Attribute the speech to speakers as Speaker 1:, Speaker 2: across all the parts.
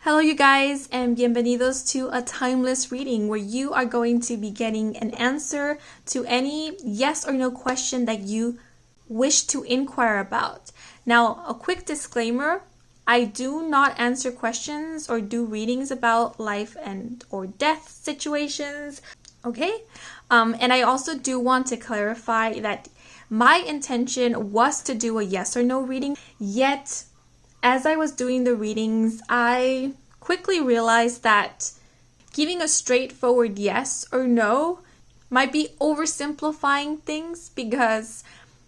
Speaker 1: Hello you guys, and bienvenidos to a timeless reading where you are going to be getting an answer to any yes or no question that you wish to inquire about. Now, a quick disclaimer, I do not answer questions or do readings about life and or death situations, okay? And I also do want to clarify that my intention was to do a yes or no reading, yet as I was doing the readings, I quickly realized that giving a straightforward yes or no might be oversimplifying things because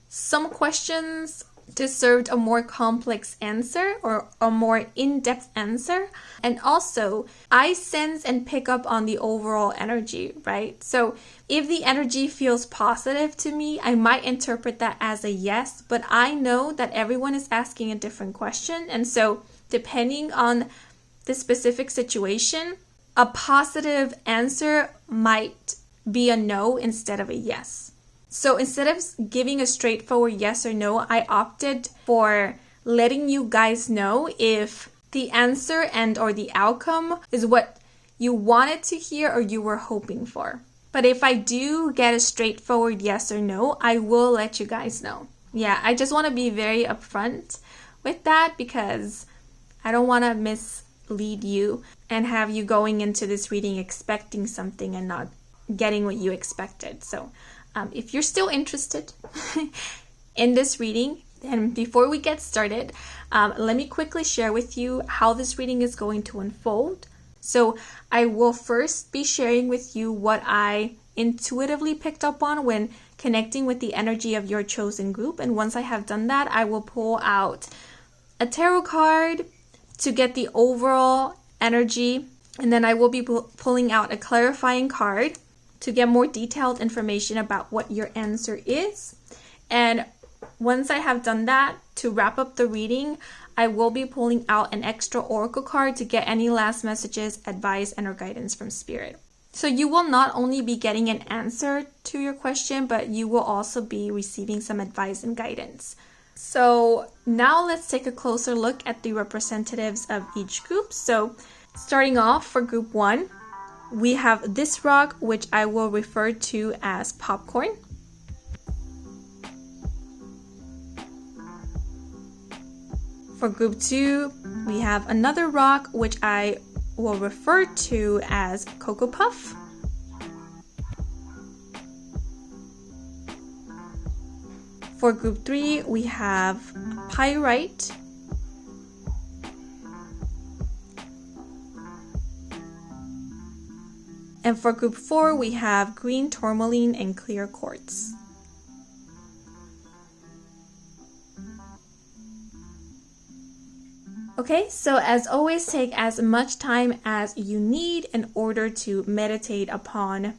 Speaker 1: some questions deserved a more complex answer or a more in-depth answer. And also, I sense and pick up on the overall energy, right? So if the energy feels positive to me, I might interpret that as a yes, but I know that everyone is asking a different question. And so depending on the specific situation, a positive answer might be a no instead of a yes. So instead of giving a straightforward yes or no, I opted for letting you guys know if the answer and or the outcome is what you wanted to hear or you were hoping for. But if I do get a straightforward yes or no, I will let you guys know. Yeah, I just want to be very upfront with that because I don't want to mislead you and have you going into this reading expecting something and not getting what you expected. So if you're still interested in this reading, then before we get started, let me quickly share with you how this reading is going to unfold. So I will first be sharing with you what I intuitively picked up on when connecting with the energy of your chosen group. And once I have done that, I will pull out a tarot card to get the overall energy. And then I will be pulling out a clarifying card to get more detailed information about what your answer is. And once I have done that, to wrap up the reading, I will be pulling out an extra oracle card to get any last messages, advice, and or guidance from Spirit. So you will not only be getting an answer to your question, but you will also be receiving some advice and guidance. So now let's take a closer look at the representatives of each group. So starting off for group 1, we have this rock, which I will refer to as popcorn. For group 2, we have another rock, which I will refer to as Coco Puff. For group 3, we have Pyrite. And for group 4, we have green Tourmaline and clear Quartz. Okay, so as always, take as much time as you need in order to meditate upon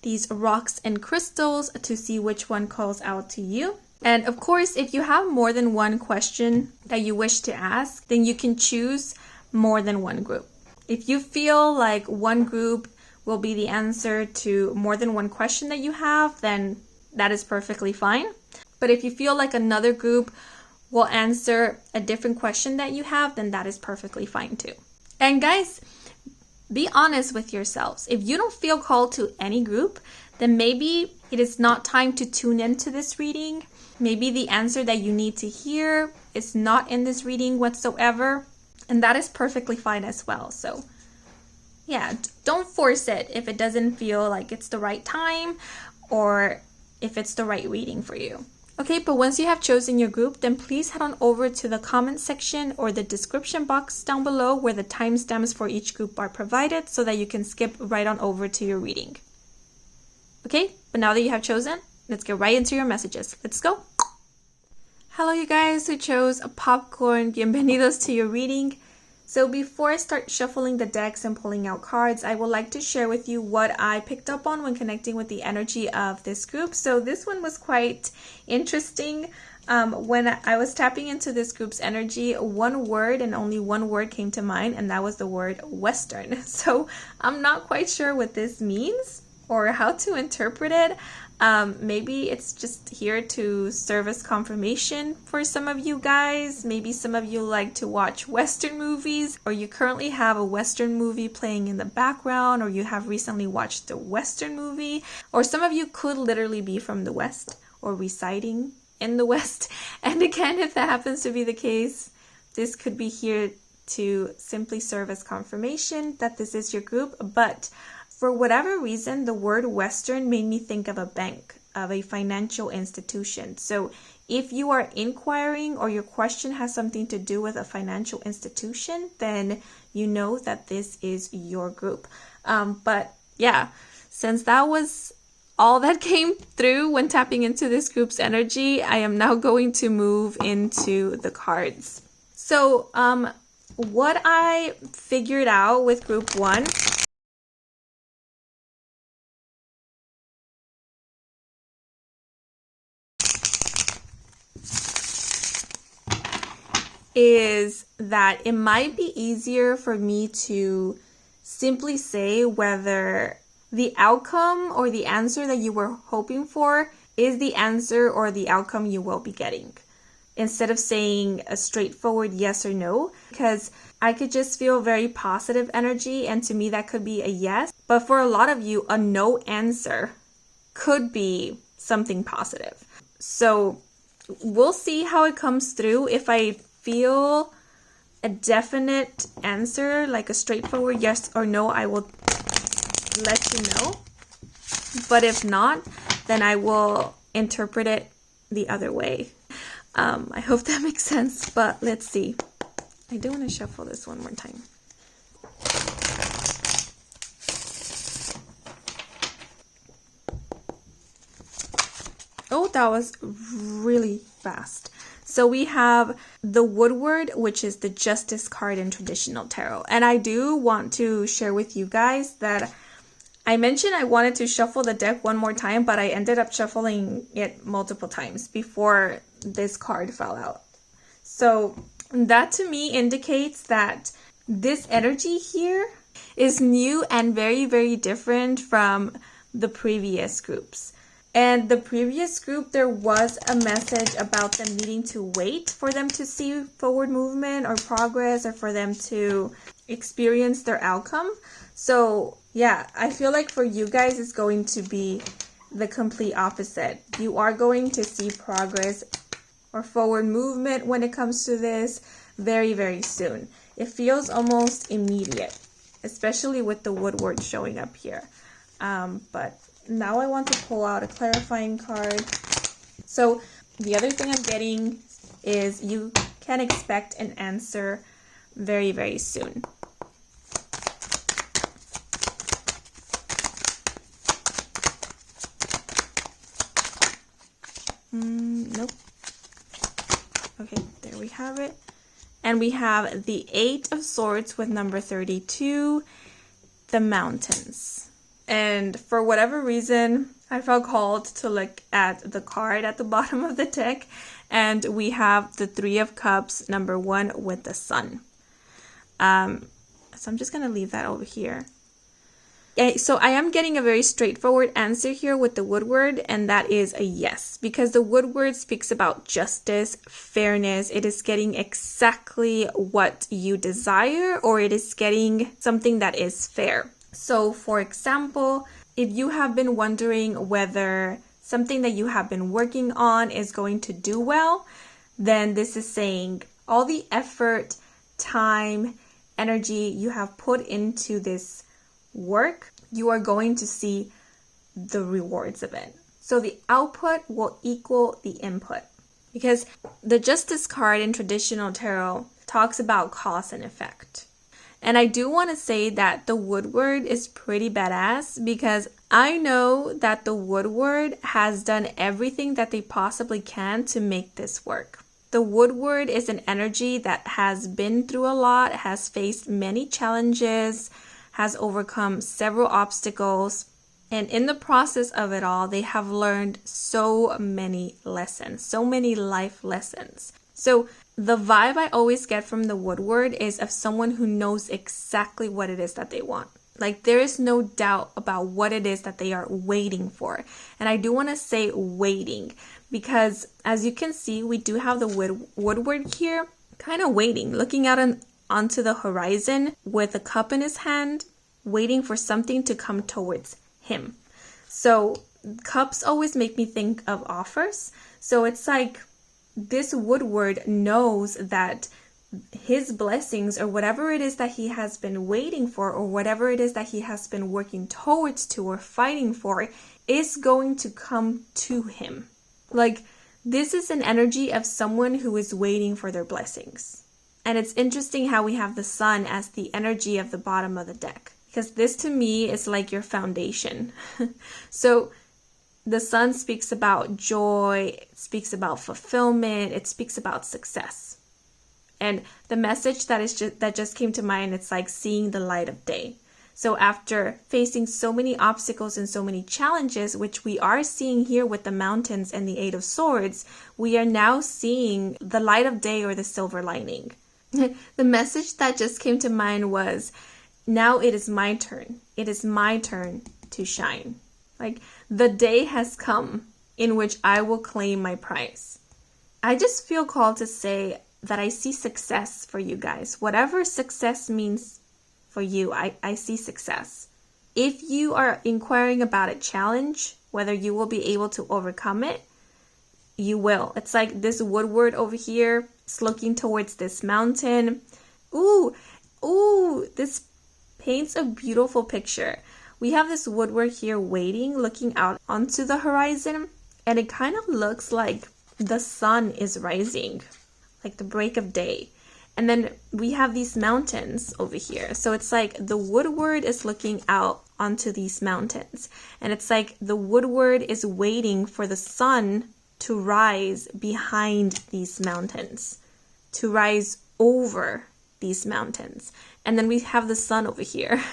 Speaker 1: these rocks and crystals to see which one calls out to you. And of course, if you have more than one question that you wish to ask, then you can choose more than one group. If you feel like one group will be the answer to more than one question that you have, then that is perfectly fine. But if you feel like another group will answer a different question that you have, then that is perfectly fine too. And guys, be honest with yourselves. If you don't feel called to any group, then maybe it is not time to tune into this reading. Maybe the answer that you need to hear is not in this reading whatsoever, and that is perfectly fine as well. So yeah, don't force it if it doesn't feel like it's the right time or if it's the right reading for you. Okay, but once you have chosen your group, then please head on over to the comment section or the description box down below where the timestamps for each group are provided so that you can skip right on over to your reading. Okay, but now that you have chosen, let's get right into your messages. Let's go. Hello you guys who chose a popcorn. Bienvenidos to your reading. So before I start shuffling the decks and pulling out cards, I would like to share with you what I picked up on when connecting with the energy of this group. So this one was quite interesting. When I was tapping into this group's energy, one word and only one word came to mind, and that was the word Western. So I'm not quite sure what this means or how to interpret it. Maybe it's just here to serve as confirmation for some of you guys. Maybe some of you like to watch Western movies, or you currently have a Western movie playing in the background, or you have recently watched a Western movie, or some of you could literally be from the West or residing in the West. And again, if that happens to be the case, this could be here to simply serve as confirmation that this is your group. But for whatever reason, the word Western made me think of a bank, of a financial institution. So if you are inquiring or your question has something to do with a financial institution, then you know that this is your group. But yeah, since that was all that came through when tapping into this group's energy, I am now going to move into the cards. So what I figured out with group 1 is that it might be easier for me to simply say whether the outcome or the answer that you were hoping for is the answer or the outcome you will be getting, instead of saying a straightforward yes or no, because I could just feel very positive energy, and to me that could be a yes, but for a lot of you, a no answer could be something positive. So we'll see how it comes through. If I feel a definite answer, like a straightforward yes or no, I will let you know. But if not, then I will interpret it the other way. I hope that makes sense, but let's see. I do want to shuffle this one more time. Oh, that was really fast. So we have the Woodward, which is the Justice card in traditional tarot. And I do want to share with you guys that I mentioned I wanted to shuffle the deck one more time, but I ended up shuffling it multiple times before this card fell out. So that to me indicates that this energy here is new and very, very different from the previous groups. And the previous group, there was a message about them needing to wait for them to see forward movement or progress, or for them to experience their outcome. So yeah, I feel like for you guys, it's going to be the complete opposite. You are going to see progress or forward movement when it comes to this very, very soon. It feels almost immediate, especially with the Woodward showing up here. But now I want to pull out a clarifying card. So the other thing I'm getting is you can expect an answer very, very soon. Nope. Okay, there we have it. And we have the 8 of Swords with number 32, the Mountains. And for whatever reason, I felt called to look at the card at the bottom of the deck. And we have the 3 of Cups, number 1 with the Sun. So I'm just going to leave that over here. So I am getting a very straightforward answer here with the Woodward, and that is a yes. Because the Woodward speaks about justice, fairness. It is getting exactly what you desire, or it is getting something that is fair. So for example, if you have been wondering whether something that you have been working on is going to do well, then this is saying all the effort, time, energy you have put into this work, you are going to see the rewards of it. So the output will equal the input. Because the Justice card in traditional tarot talks about cause and effect. And I do want to say that the Woodward is pretty badass, because I know that the Woodward has done everything that they possibly can to make this work. The Woodward is an energy that has been through a lot, has faced many challenges, has overcome several obstacles, and in the process of it all, they have learned so many lessons, so many life lessons. So the vibe I always get from the Woodward is of someone who knows exactly what it is that they want. Like there is no doubt about what it is that they are waiting for. And I do want to say waiting because as you can see, we do have the woodward here kind of waiting, looking out onto the horizon with a cup in his hand, waiting for something to come towards him. So cups always make me think of offers. So it's like this woodward knows that his blessings or whatever it is that he has been waiting for or whatever it is that he has been working towards to or fighting for is going to come to him. Like this is an energy of someone who is waiting for their blessings. And it's interesting how we have the sun as the energy of the bottom of the deck, because this to me is like your foundation. So the sun speaks about joy, it speaks about fulfillment, it speaks about success. And the message that just came to mind, it's like seeing the light of day. So after facing so many obstacles and so many challenges, which we are seeing here with the mountains and the Eight of Swords, we are now seeing the light of day or the silver lining. The message that just came to mind was, now it is my turn. It is my turn to shine. Like the day has come in which I will claim my prize. I just feel called to say that I see success for you guys. Whatever success means for you, I see success. If you are inquiring about a challenge, whether you will be able to overcome it, you will. It's like this woodward over here is looking towards this mountain. Ooh, this paints a beautiful picture. We have this woodward here waiting, looking out onto the horizon, and it kind of looks like the sun is rising, like the break of day. And then we have these mountains over here. So it's like the woodward is looking out onto these mountains. And it's like the woodward is waiting for the sun to rise behind these mountains, to rise over these mountains. And then we have the sun over here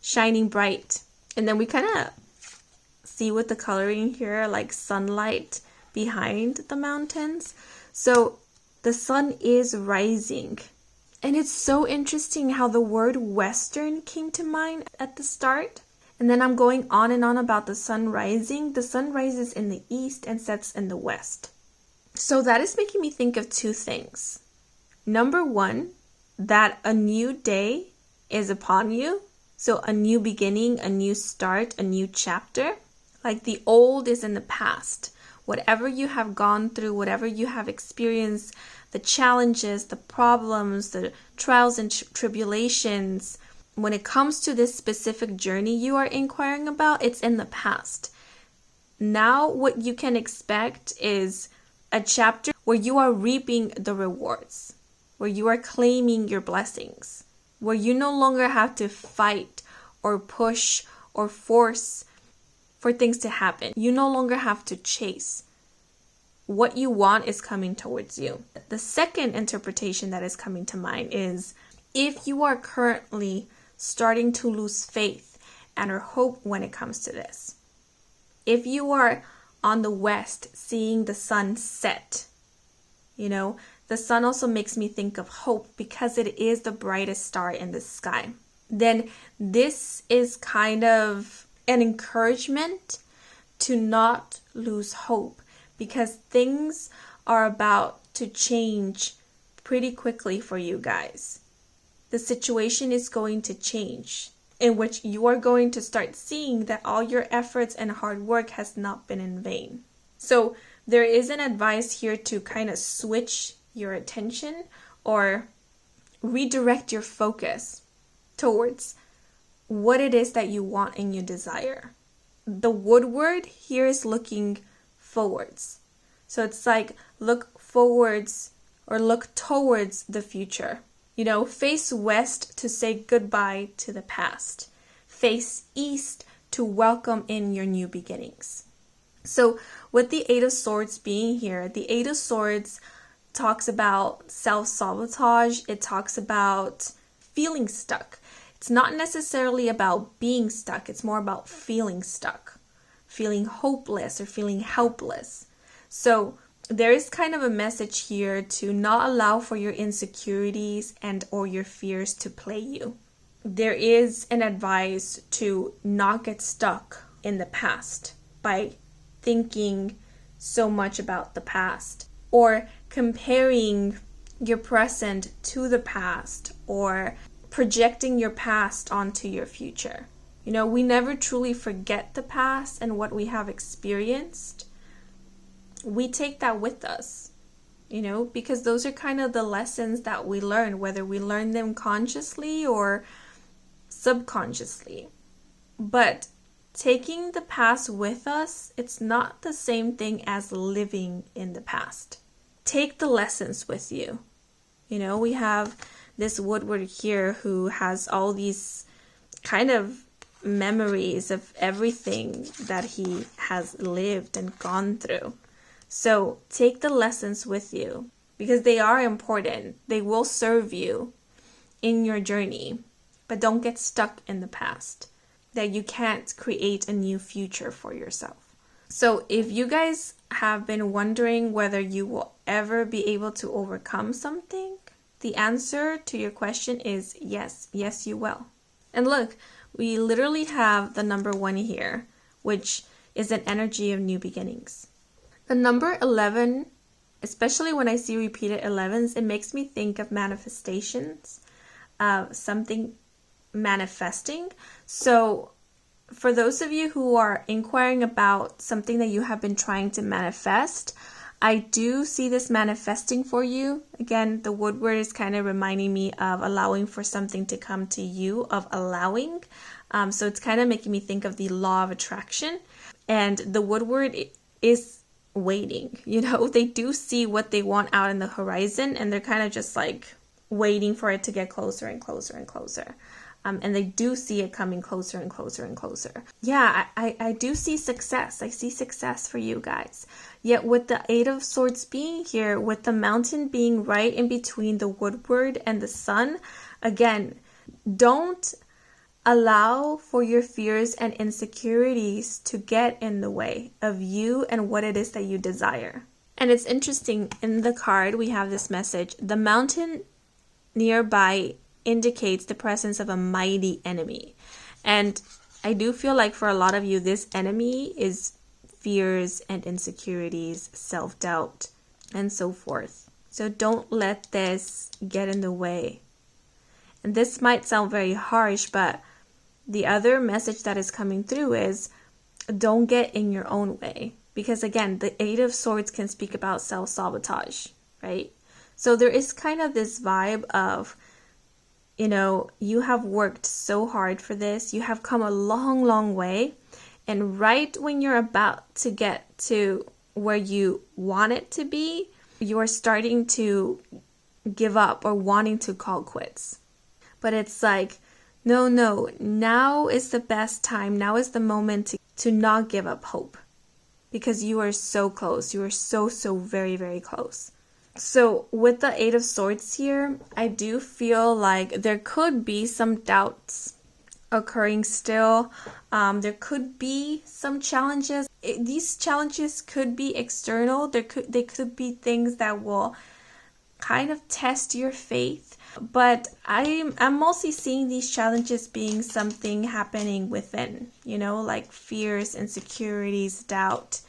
Speaker 1: shining bright. And then we kind of see with the coloring here, like sunlight behind the mountains. So the sun is rising. And it's so interesting how the word Western came to mind at the start. And then I'm going on and on about the sun rising. The sun rises in the east and sets in the west. So that is making me think of two things. Number one, that a new day is upon you. So a new beginning, a new start, a new chapter. Like the old is in the past. Whatever you have gone through, whatever you have experienced, the challenges, the problems, the trials and tribulations, when it comes to this specific journey you are inquiring about, it's in the past. Now what you can expect is a chapter where you are reaping the rewards, where you are claiming your blessings, where you no longer have to fight or push or force for things to happen. You no longer have to chase. What you want is coming towards you. The second interpretation that is coming to mind is if you are currently starting to lose faith and or hope when it comes to this. If you are on the west seeing the sun set, the sun also makes me think of hope because it is the brightest star in the sky. Then this is kind of an encouragement to not lose hope because things are about to change pretty quickly for you guys. The situation is going to change, in which you are going to start seeing that all your efforts and hard work has not been in vain. So there is an advice here to kind of switch your attention or redirect your focus towards what it is that you want and you desire. The woodward here is looking forwards. So it's like look forwards or look towards the future. Face west to say goodbye to the past. Face east to welcome in your new beginnings. So with the Eight of Swords being here, the Eight of Swords talks about self-sabotage. It talks about feeling stuck. It's not necessarily about being stuck. It's more about feeling stuck, feeling hopeless or feeling helpless. So there is kind of a message here to not allow for your insecurities and or your fears to play you. there is an advice to not get stuck in the past by thinking so much about the past or comparing your present to the past or projecting your past onto your future. You know, we never truly forget the past and what we have experienced. We take that with us, you know, because those are kind of the lessons that we learn, whether we learn them consciously or subconsciously. But taking the past with us, it's not the same thing as living in the past. Take the lessons with you. You know, we have this woodward here who has all these kind of memories of everything that he has lived and gone through. So take the lessons with you because they are important. They will serve you in your journey, but don't get stuck in the past that you can't create a new future for yourself. So if you guys have been wondering whether you will ever be able to overcome something, the answer to your question is yes. Yes, you will. And look, we literally have the number 1 here, which is an energy of new beginnings. The number 11, especially when I see repeated 11s, it makes me think of manifestations, something manifesting. So for those of you who are inquiring about something that you have been trying to manifest, I do see this manifesting for you. Again, the woodward is kind of reminding me of allowing for something to come to you, of allowing. So it's kind of making me think of the law of attraction. And the woodward is waiting. You know, they do see what they want out in the horizon, and they're kind of just like waiting for it to get closer and closer and closer. And they do see it coming closer and closer and closer. Yeah, I do see success. I see success for you guys. Yet with the 8 of Swords being here, with the mountain being right in between the woodward and the sun, again, don't allow for your fears and insecurities to get in the way of you and what it is that you desire. And it's interesting, in the card we have this message: the mountain nearby indicates the presence of a mighty enemy. And I do feel like for a lot of you, this enemy is fears and insecurities, self-doubt, and so forth. So don't let this get in the way. And this might sound very harsh, but the other message that is coming through is don't get in your own way. Because again, the 8 of Swords can speak about self-sabotage, right? So there is kind of this vibe of, you know, you have worked so hard for this. You have come a long, long way. And right when you're about to get to where you want it to be, you are starting to give up or wanting to call quits. But it's like, no, now is the best time. Now is the moment to not give up hope. Because you are so close. You are so very, very close. So with the 8 of Swords here, I do feel like there could be some doubts occurring still. There could be some challenges. These challenges could be external. They could be things that will kind of test your faith. But I'm mostly seeing these challenges being something happening within, you know, like fears, insecurities, doubt,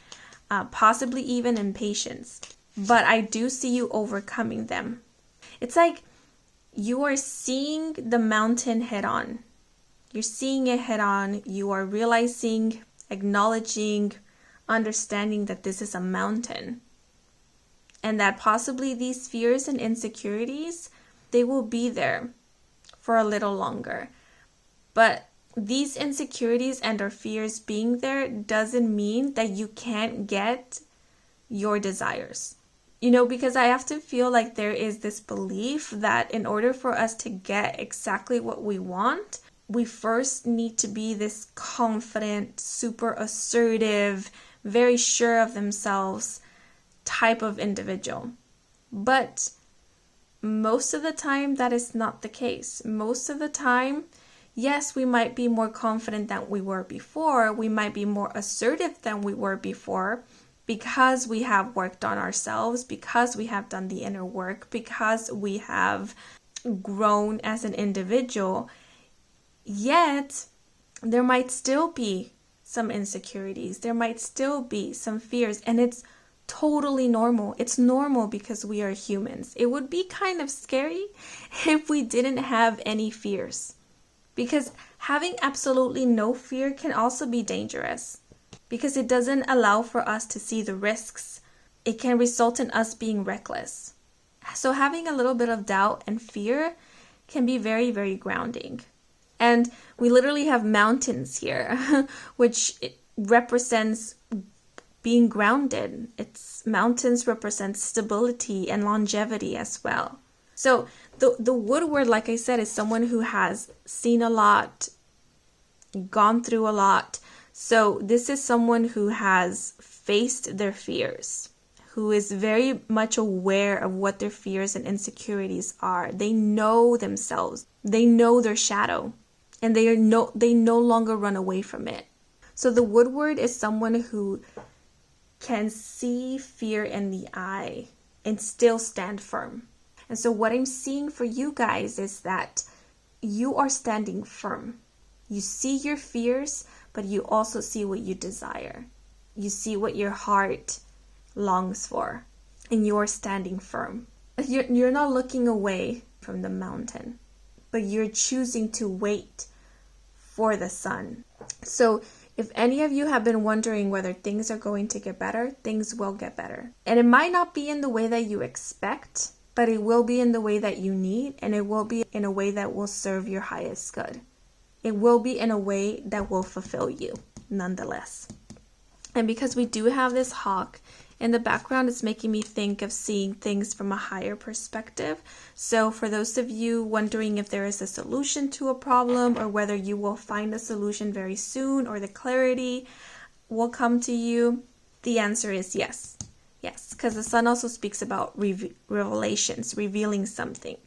Speaker 1: possibly even impatience. But I do see you overcoming them. It's like you are seeing the mountain head on. You're seeing it head on. You are realizing, acknowledging, understanding that this is a mountain. And that possibly these fears and insecurities, they will be there for a little longer. But these insecurities and or fears being there doesn't mean that you can't get your desires. You know, because I often feel like there is this belief that in order for us to get exactly what we want, we first need to be this confident, super assertive, very sure of themselves type of individual. But most of the time, that is not the case. Most of the time, yes, we might be more confident than we were before. We might be more assertive than we were before, because we have worked on ourselves, because we have done the inner work, because we have grown as an individual. Yet, there might still be some insecurities. There might still be some fears, and it's totally normal. It's normal because we are humans. It would be kind of scary if we didn't have any fears, because having absolutely no fear can also be dangerous because it doesn't allow for us to see the risks. It can result in us being reckless. So having a little bit of doubt and fear can be very, very grounding. And we literally have mountains here, which represents being grounded. It's mountains represent stability and longevity as well. So the woodward, like I said, is someone who has seen a lot, gone through a lot. So this is someone who has faced their fears, who is very much aware of what their fears and insecurities are. They know themselves. They know their shadow, and they no longer run away from it. So the woodward is someone who can see fear in the eye and still stand firm. And so what I'm seeing for you guys is that you are standing firm. You see your fears, but you also see what you desire. You see what your heart longs for, and you're standing firm. You're not looking away from the mountain, but you're choosing to wait for the sun. So if any of you have been wondering whether things are going to get better, things will get better. And it might not be in the way that you expect, but it will be in the way that you need, and it will be in a way that will serve your highest good. It will be in a way that will fulfill you, nonetheless. And because we do have this hawk in the background, it's making me think of seeing things from a higher perspective. So for those of you wondering if there is a solution to a problem, or whether you will find a solution very soon, or the clarity will come to you, the answer is yes. Yes, because the sun also speaks about revelations, revealing something.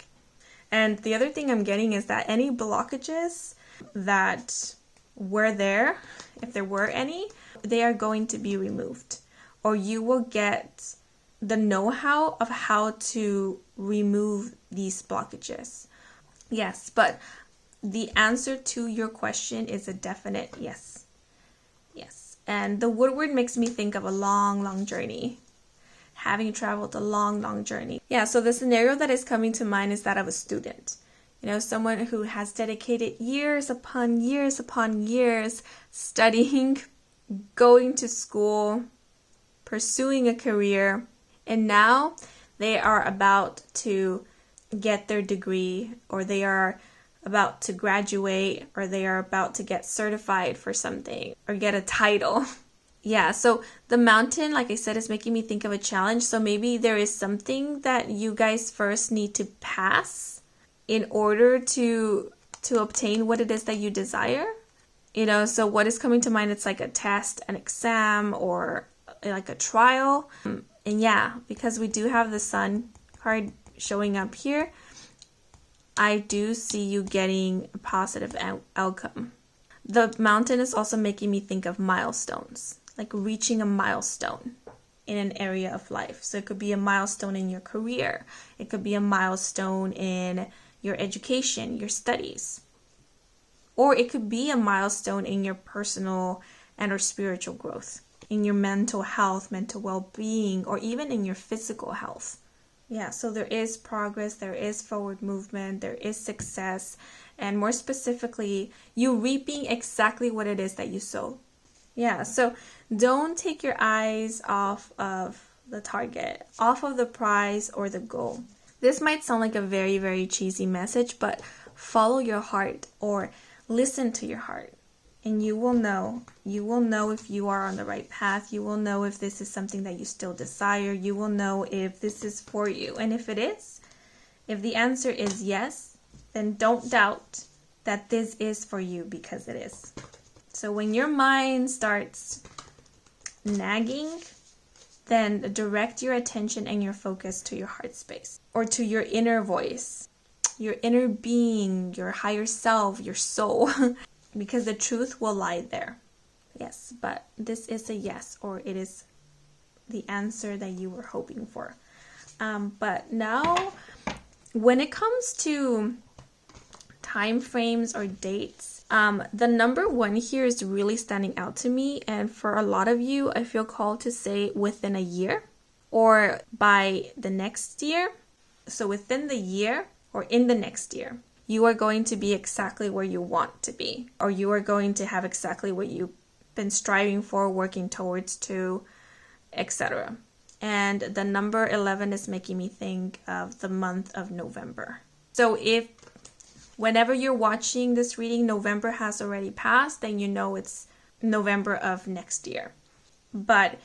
Speaker 1: And the other thing I'm getting is that any blockages that were there, if there were any, they are going to be removed. Or you will get the know-how of how to remove these blockages. Yes, but the answer to your question is a definite yes. Yes. And the woodward makes me think of a long, long journey. Having traveled a long, long journey. Yeah, so the scenario that is coming to mind is that of a student. You know, someone who has dedicated years upon years upon years studying, going to school, pursuing a career, and now they are about to get their degree, or they are about to graduate, or they are about to get certified for something, or get a title. Yeah, so the mountain, like I said, is making me think of a challenge. So maybe there is something that you guys first need to pass in order to obtain what it is that you desire. You know, so what is coming to mind, it's like a test, an exam, or like a trial. And yeah, because we do have the sun card showing up here, I do see you getting a positive outcome. The mountain is also making me think of milestones, like reaching a milestone in an area of life. So it could be a milestone in your career. It could be a milestone in your education, your studies. Or it could be a milestone in your personal and or spiritual growth, in your mental health, mental well-being, or even in your physical health. Yeah, so there is progress, there is forward movement, there is success, and more specifically, you reaping exactly what it is that you sow. Yeah, so don't take your eyes off of the target, off of the prize or the goal. This might sound like a very, very cheesy message, but follow your heart or listen to your heart. And you will know if you are on the right path. You will know if this is something that you still desire. You will know if this is for you. And if it is, if the answer is yes, then don't doubt that this is for you, because it is. So when your mind starts nagging, then direct your attention and your focus to your heart space, or to your inner voice, your inner being, your higher self, your soul. Because the truth will lie there. Yes, but this is a yes, or it is the answer that you were hoping for. But now, when it comes to time frames or dates. The number 1 here is really standing out to me, and for a lot of you, I feel called to say within a year or by the next year. So within the year or in the next year, you are going to be exactly where you want to be, or you are going to have exactly what you've been striving for, working towards to, etc. And the number 11 is making me think of the month of November. So if whenever you're watching this reading, November has already passed, then you know it's November of next year. But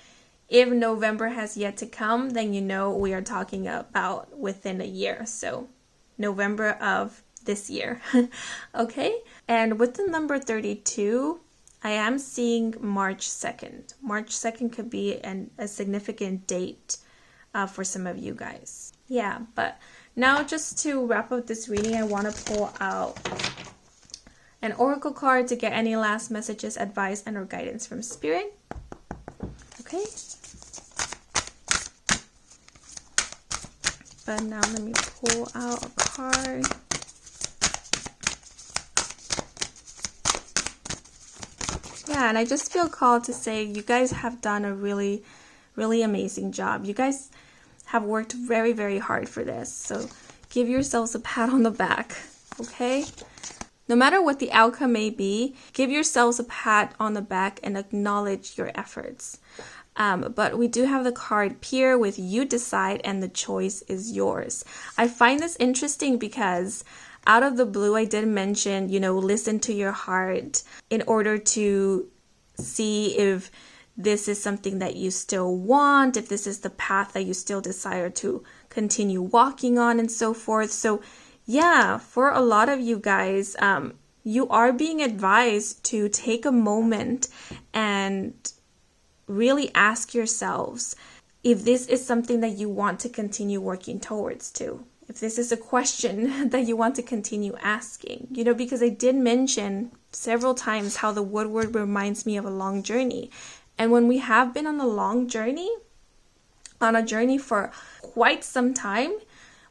Speaker 1: if November has yet to come, then you know we are talking about within a year. So November of this year. Okay? And with the number 32, I am seeing March 2nd. March 2nd could be a significant date for some of you guys. Yeah, but now just to wrap up this reading, I want to pull out an oracle card to get any last messages, advice, and or guidance from Spirit. Okay? But now let me pull out a card. Yeah, and I just feel called to say you guys have done a really, really amazing job. You guys have worked very, very hard for this. So give yourselves a pat on the back, okay? No matter what the outcome may be, give yourselves a pat on the back and acknowledge your efforts. But we do have the card Peer with you decide and the choice is yours. I find this interesting because out of the blue, I did mention, listen to your heart in order to see if this is something that you still want, if this is the path that you still desire to continue walking on and so forth. So yeah, for a lot of you guys, you are being advised to take a moment and really ask yourselves if this is something that you want to continue working towards to. If this is a question that you want to continue asking, because I did mention several times how the woodward reminds me of a long journey. And when we have been on a long journey, on a journey for quite some time,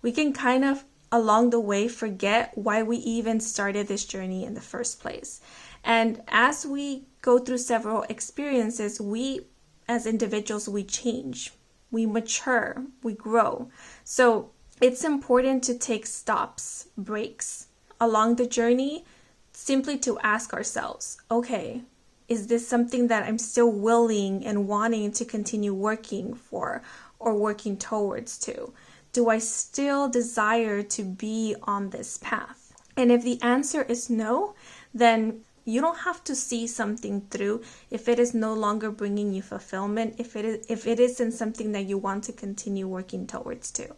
Speaker 1: we can kind of along the way forget why we even started this journey in the first place. And as we go through several experiences, we as individuals, we change, we mature, we grow. So it's important to take stops, breaks along the journey, simply to ask ourselves, okay, is this something that I'm still willing and wanting to continue working for or working towards to? Do I still desire to be on this path? And if the answer is no, then you don't have to see something through if it is no longer bringing you fulfillment, if it isn't something that you want to continue working towards to.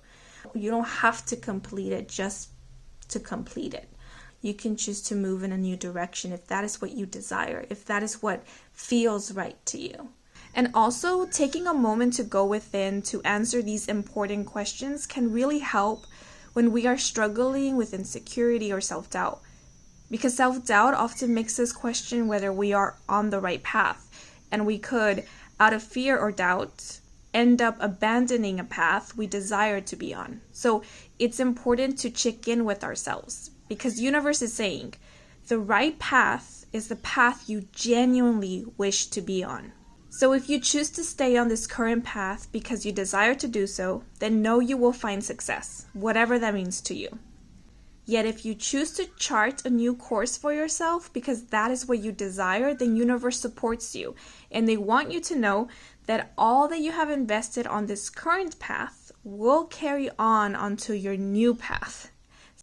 Speaker 1: You don't have to complete it just to complete it. You can choose to move in a new direction if that is what you desire, if that is what feels right to you. And also, taking a moment to go within to answer these important questions can really help when we are struggling with insecurity or self-doubt. Because self-doubt often makes us question whether we are on the right path. And we could, out of fear or doubt, end up abandoning a path we desire to be on. So it's important to check in with ourselves. Because universe is saying, the right path is the path you genuinely wish to be on. So if you choose to stay on this current path because you desire to do so, then know you will find success, whatever that means to you. Yet if you choose to chart a new course for yourself because that is what you desire, then universe supports you. And they want you to know that all that you have invested on this current path will carry on onto your new path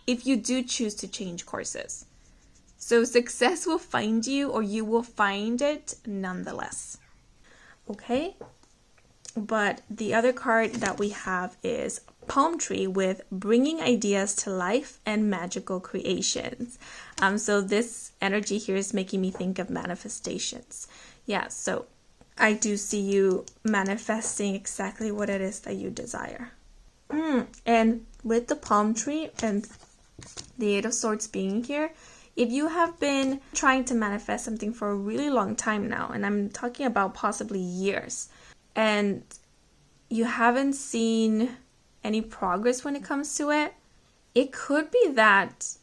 Speaker 1: if you do choose to change courses. So success will find you, or you will find it nonetheless. Okay? But the other card that we have is Palm Tree with bringing ideas to life and magical creations. So this energy here is making me think of manifestations. Yeah, so I do see you manifesting exactly what it is that you desire. And with the Palm Tree and the Eight of Swords being here, if you have been trying to manifest something for a really long time now, and I'm talking about possibly years, and you haven't seen any progress when it comes to it, it could be that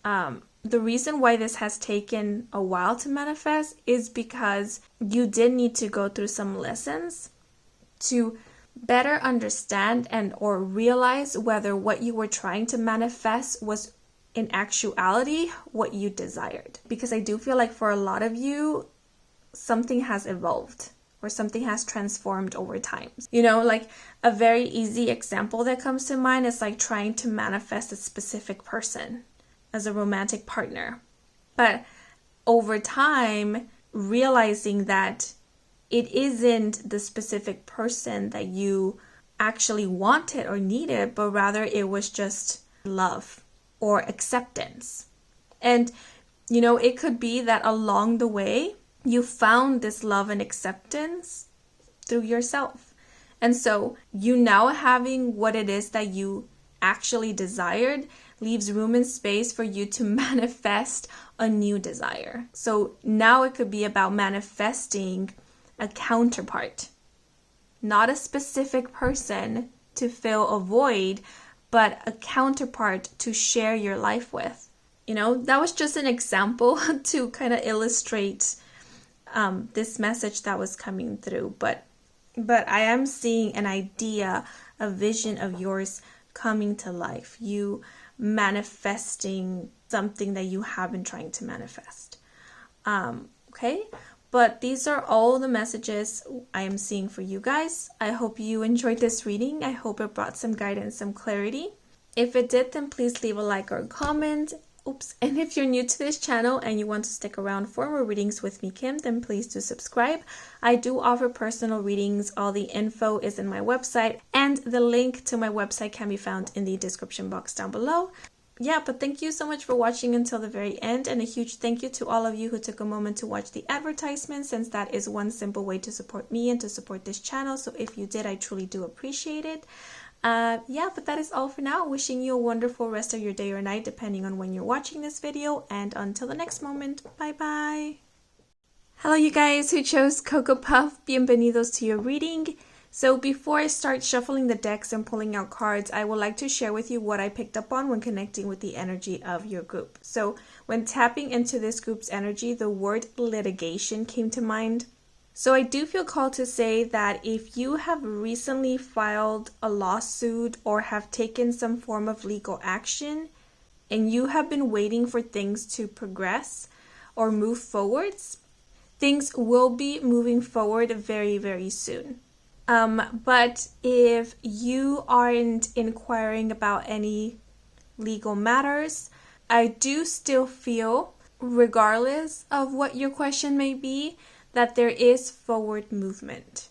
Speaker 1: the reason why this has taken a while to manifest is because you did need to go through some lessons to better understand and or realize whether what you were trying to manifest was in actuality what you desired. Because I do feel like for a lot of you, something has evolved or something has transformed over time. You know, like a very easy example that comes to mind is like trying to manifest a specific person as a romantic partner. But over time, realizing that it isn't the specific person that you actually wanted or needed, but rather it was just love or acceptance. And, you know, it could be that along the way, you found this love and acceptance through yourself. And so you now having what it is that you actually desired leaves room and space for you to manifest a new desire. So now it could be about manifesting a counterpart, not a specific person to fill a void, but a counterpart to share your life with. You know, that was just an example to kind of illustrate this message that was coming through. But I am seeing an idea, a vision of yours coming to life. You manifesting something that you have been trying to manifest. Okay? But these are all the messages I am seeing for you guys. I hope you enjoyed this reading. I hope it brought some guidance, some clarity. If it did, then please leave a like or a comment. And if you're new to this channel and you want to stick around for more readings with me, Kim, then please do subscribe. I do offer personal readings. All the info is in my website, and the link to my website can be found in the description box down below. Yeah, but thank you so much for watching until the very end, and a huge thank you to all of you who took a moment to watch the advertisement, since that is one simple way to support me and to support this channel. So if you did, I truly do appreciate it. Yeah, but that is all for now. Wishing you a wonderful rest of your day or night, depending on when you're watching this video, and until the next moment, bye bye. Hello you guys who chose Coco Puff, bienvenidos to your reading. So before I start shuffling the decks and pulling out cards, I would like to share with you what I picked up on when connecting with the energy of your group. So when tapping into this group's energy, the word litigation came to mind. So I do feel called to say that if you have recently filed a lawsuit or have taken some form of legal action and you have been waiting for things to progress or move forwards, things will be moving forward very, very soon. But if you aren't inquiring about any legal matters, I do still feel, regardless of what your question may be, that there is forward movement,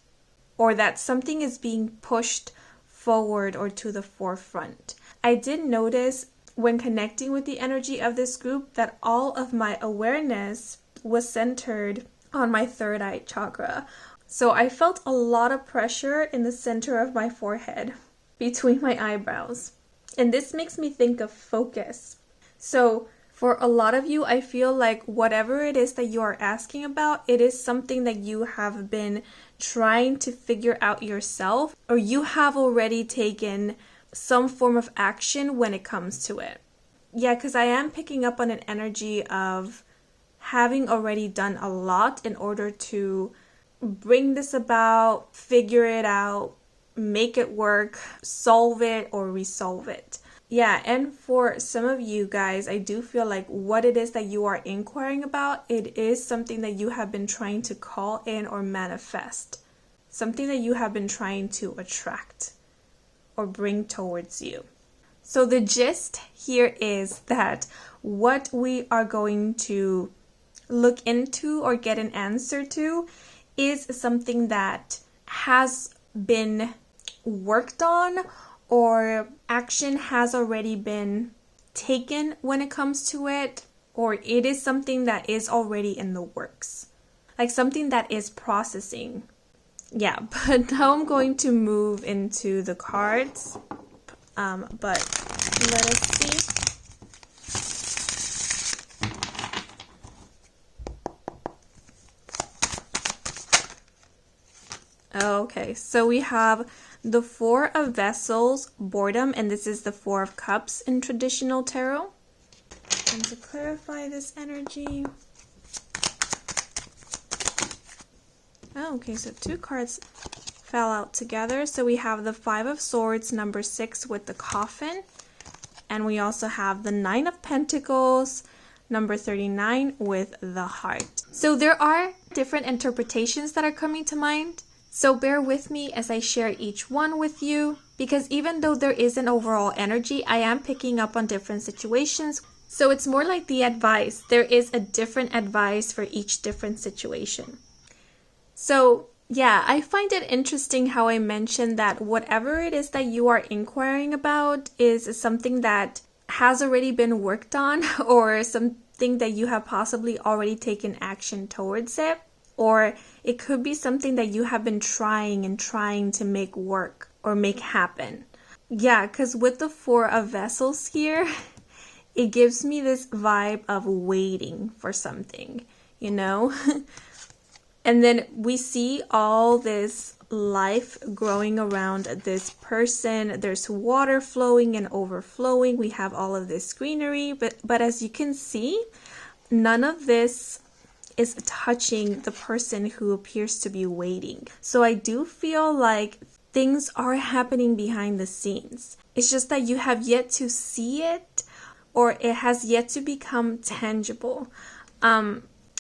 Speaker 1: or that something is being pushed forward or to the forefront. I did notice when connecting with the energy of this group that all of my awareness was centered on my third eye chakra. So I felt a lot of pressure in the center of my forehead, between my eyebrows. And this makes me think of focus. So for a lot of you, I feel like whatever it is that you are asking about, it is something that you have been trying to figure out yourself, or you have already taken some form of action when it comes to it. Yeah, because I am picking up on an energy of having already done a lot in order to bring this about, figure it out, make it work, solve it, or resolve it. Yeah, and for some of you guys, I do feel like what it is that you are inquiring about, it is something that you have been trying to call in or manifest. Something that you have been trying to attract or bring towards you. So the gist here is that what we are going to look into or get an answer to is something that has been worked on, or action has already been taken when it comes to it, or it is something that is already in the works, like something that is processing. Yeah, but now I'm going to move into the cards, but let us see. Okay, so we have the Four of Vessels, boredom, and this is the Four of Cups in traditional tarot. And to clarify this energy. Oh, okay, so 2 cards fell out together. So we have the 5 of Swords, number 6 with the Coffin. And we also have the 9 of Pentacles, number 39 with the Heart. So there are different interpretations that are coming to mind. So bear with me as I share each one with you, because even though there is an overall energy, I am picking up on different situations. So it's more like the advice. There is a different advice for each different situation. So yeah, I find it interesting how I mentioned that whatever it is that you are inquiring about is something that has already been worked on, or something that you have possibly already taken action towards it, or it could be something that you have been trying to make work or make happen. Yeah, because with the 4 of Vessels here, it gives me this vibe of waiting for something, you know? And then we see all this life growing around this person. There's water flowing and overflowing. We have all of this greenery, but as you can see, none of this is touching the person who appears to be waiting. So I do feel like things are happening behind the scenes. It's just that you have yet to see it, or it has yet to become tangible.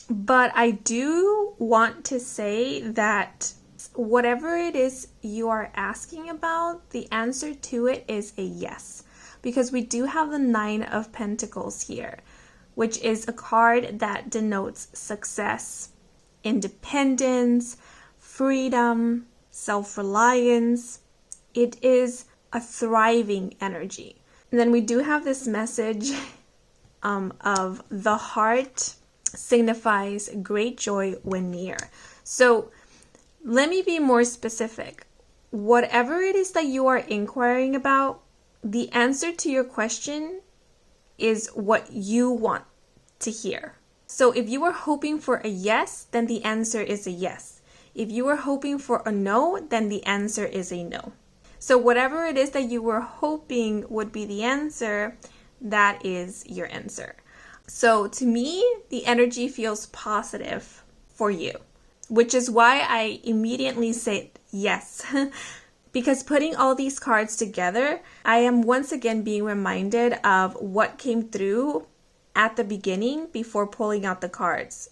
Speaker 1: But I do want to say that whatever it is you are asking about, the answer to it is a yes. Because we do have the 9 of Pentacles here, which is a card that denotes success, independence, freedom, self-reliance. It is a thriving energy. And then we do have this message of the Heart signifies great joy when near. So let me be more specific. Whatever it is that you are inquiring about, the answer to your question is what you want to hear. So if you were hoping for a yes, then the answer is a yes. If you were hoping for a no, then the answer is a no. So whatever it is that you were hoping would be the answer, that is your answer. So to me, the energy feels positive for you, which is why I immediately said yes. Because putting all these cards together, I am once again being reminded of what came through at the beginning before pulling out the cards,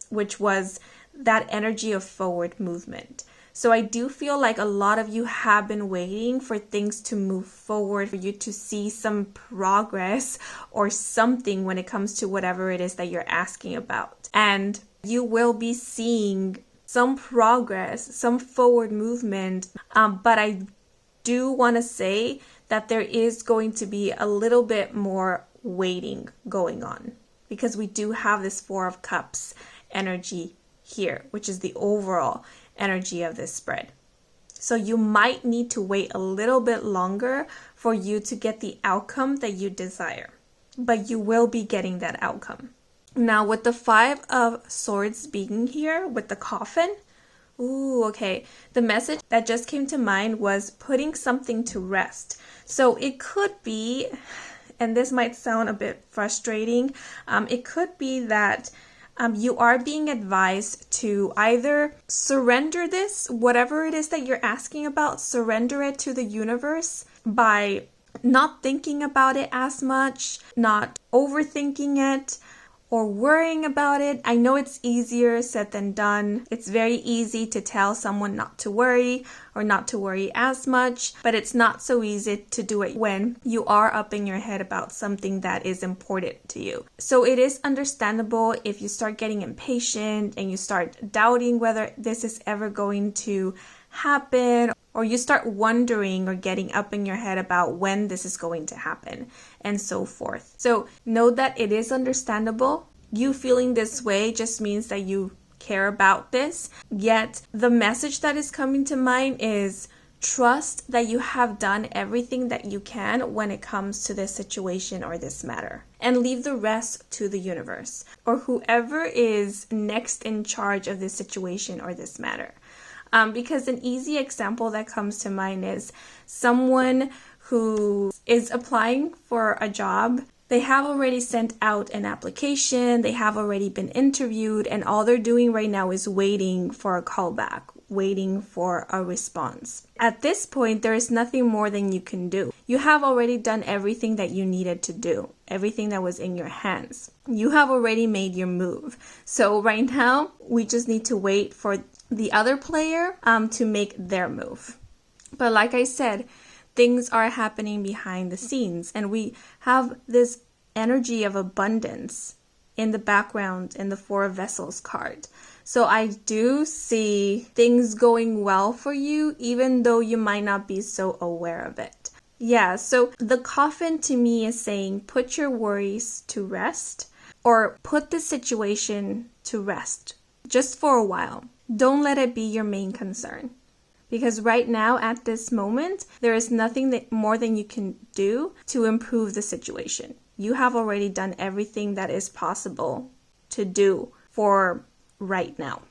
Speaker 1: which was that energy of forward movement. So I do feel like a lot of you have been waiting for things to move forward, for you to see some progress or something when it comes to whatever it is that you're asking about. And you will be seeing some progress, some forward movement. But I do want to say that there is going to be a little bit more waiting going on, because we do have this 4 of Cups energy here, which is the overall energy of this spread. So you might need to wait a little bit longer for you to get the outcome that you desire, but you will be getting that outcome. Now with the 5 of Swords being here with the Coffin, okay, the message that just came to mind was putting something to rest. So it could be, and this might sound a bit frustrating, it could be that you are being advised to either surrender this, whatever it is that you're asking about, surrender it to the universe by not thinking about it as much, not overthinking it, or worrying about it. I know it's easier said than done. It's very easy to tell someone not to worry or not to worry as much, but it's not so easy to do it when you are up in your head about something that is important to you. So it is understandable if you start getting impatient and you start doubting whether this is ever going to happen, or you start wondering or getting up in your head about when this is going to happen, and so forth. So know that it is understandable. You feeling this way just means that you care about this. Yet the message that is coming to mind is trust that you have done everything that you can when it comes to this situation or this matter, and leave the rest to the universe or whoever is next in charge of this situation or this matter. Because an easy example that comes to mind is someone who is applying for a job They have already sent out an application, they have already been interviewed, and all they're doing right now is waiting for a callback, waiting for a response. At this point, there is nothing more than you can do. You have already done everything that you needed to do, everything that was in your hands. You have already made your move. So right now, we just need to wait for the other player to make their move. But like I said, things are happening behind the scenes, and we have this energy of abundance in the background in the Four of Vessels card. So I do see things going well for you, even though you might not be so aware of it. Yeah, so the coffin to me is saying put your worries to rest, or put the situation to rest just for a while. Don't let it be your main concern. Because right now, at this moment, there is nothing more than you can do to improve the situation. You have already done everything that is possible to do for right now.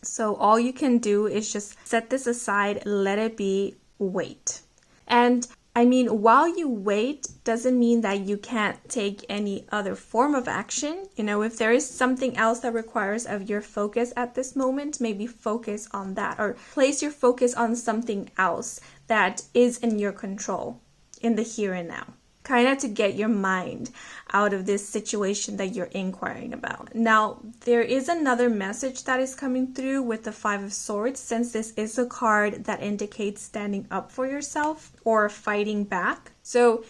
Speaker 1: So all you can do is just set this aside, let it be, wait. And I mean, while you wait doesn't mean that you can't take any other form of action. You know, if there is something else that requires of your focus at this moment, maybe focus on that, or place your focus on something else that is in your control in the here and now. Kind of to get your mind out of this situation that you're inquiring about. Now, there is another message that is coming through with the Five of Swords, since this is a card that indicates standing up for yourself or fighting back. So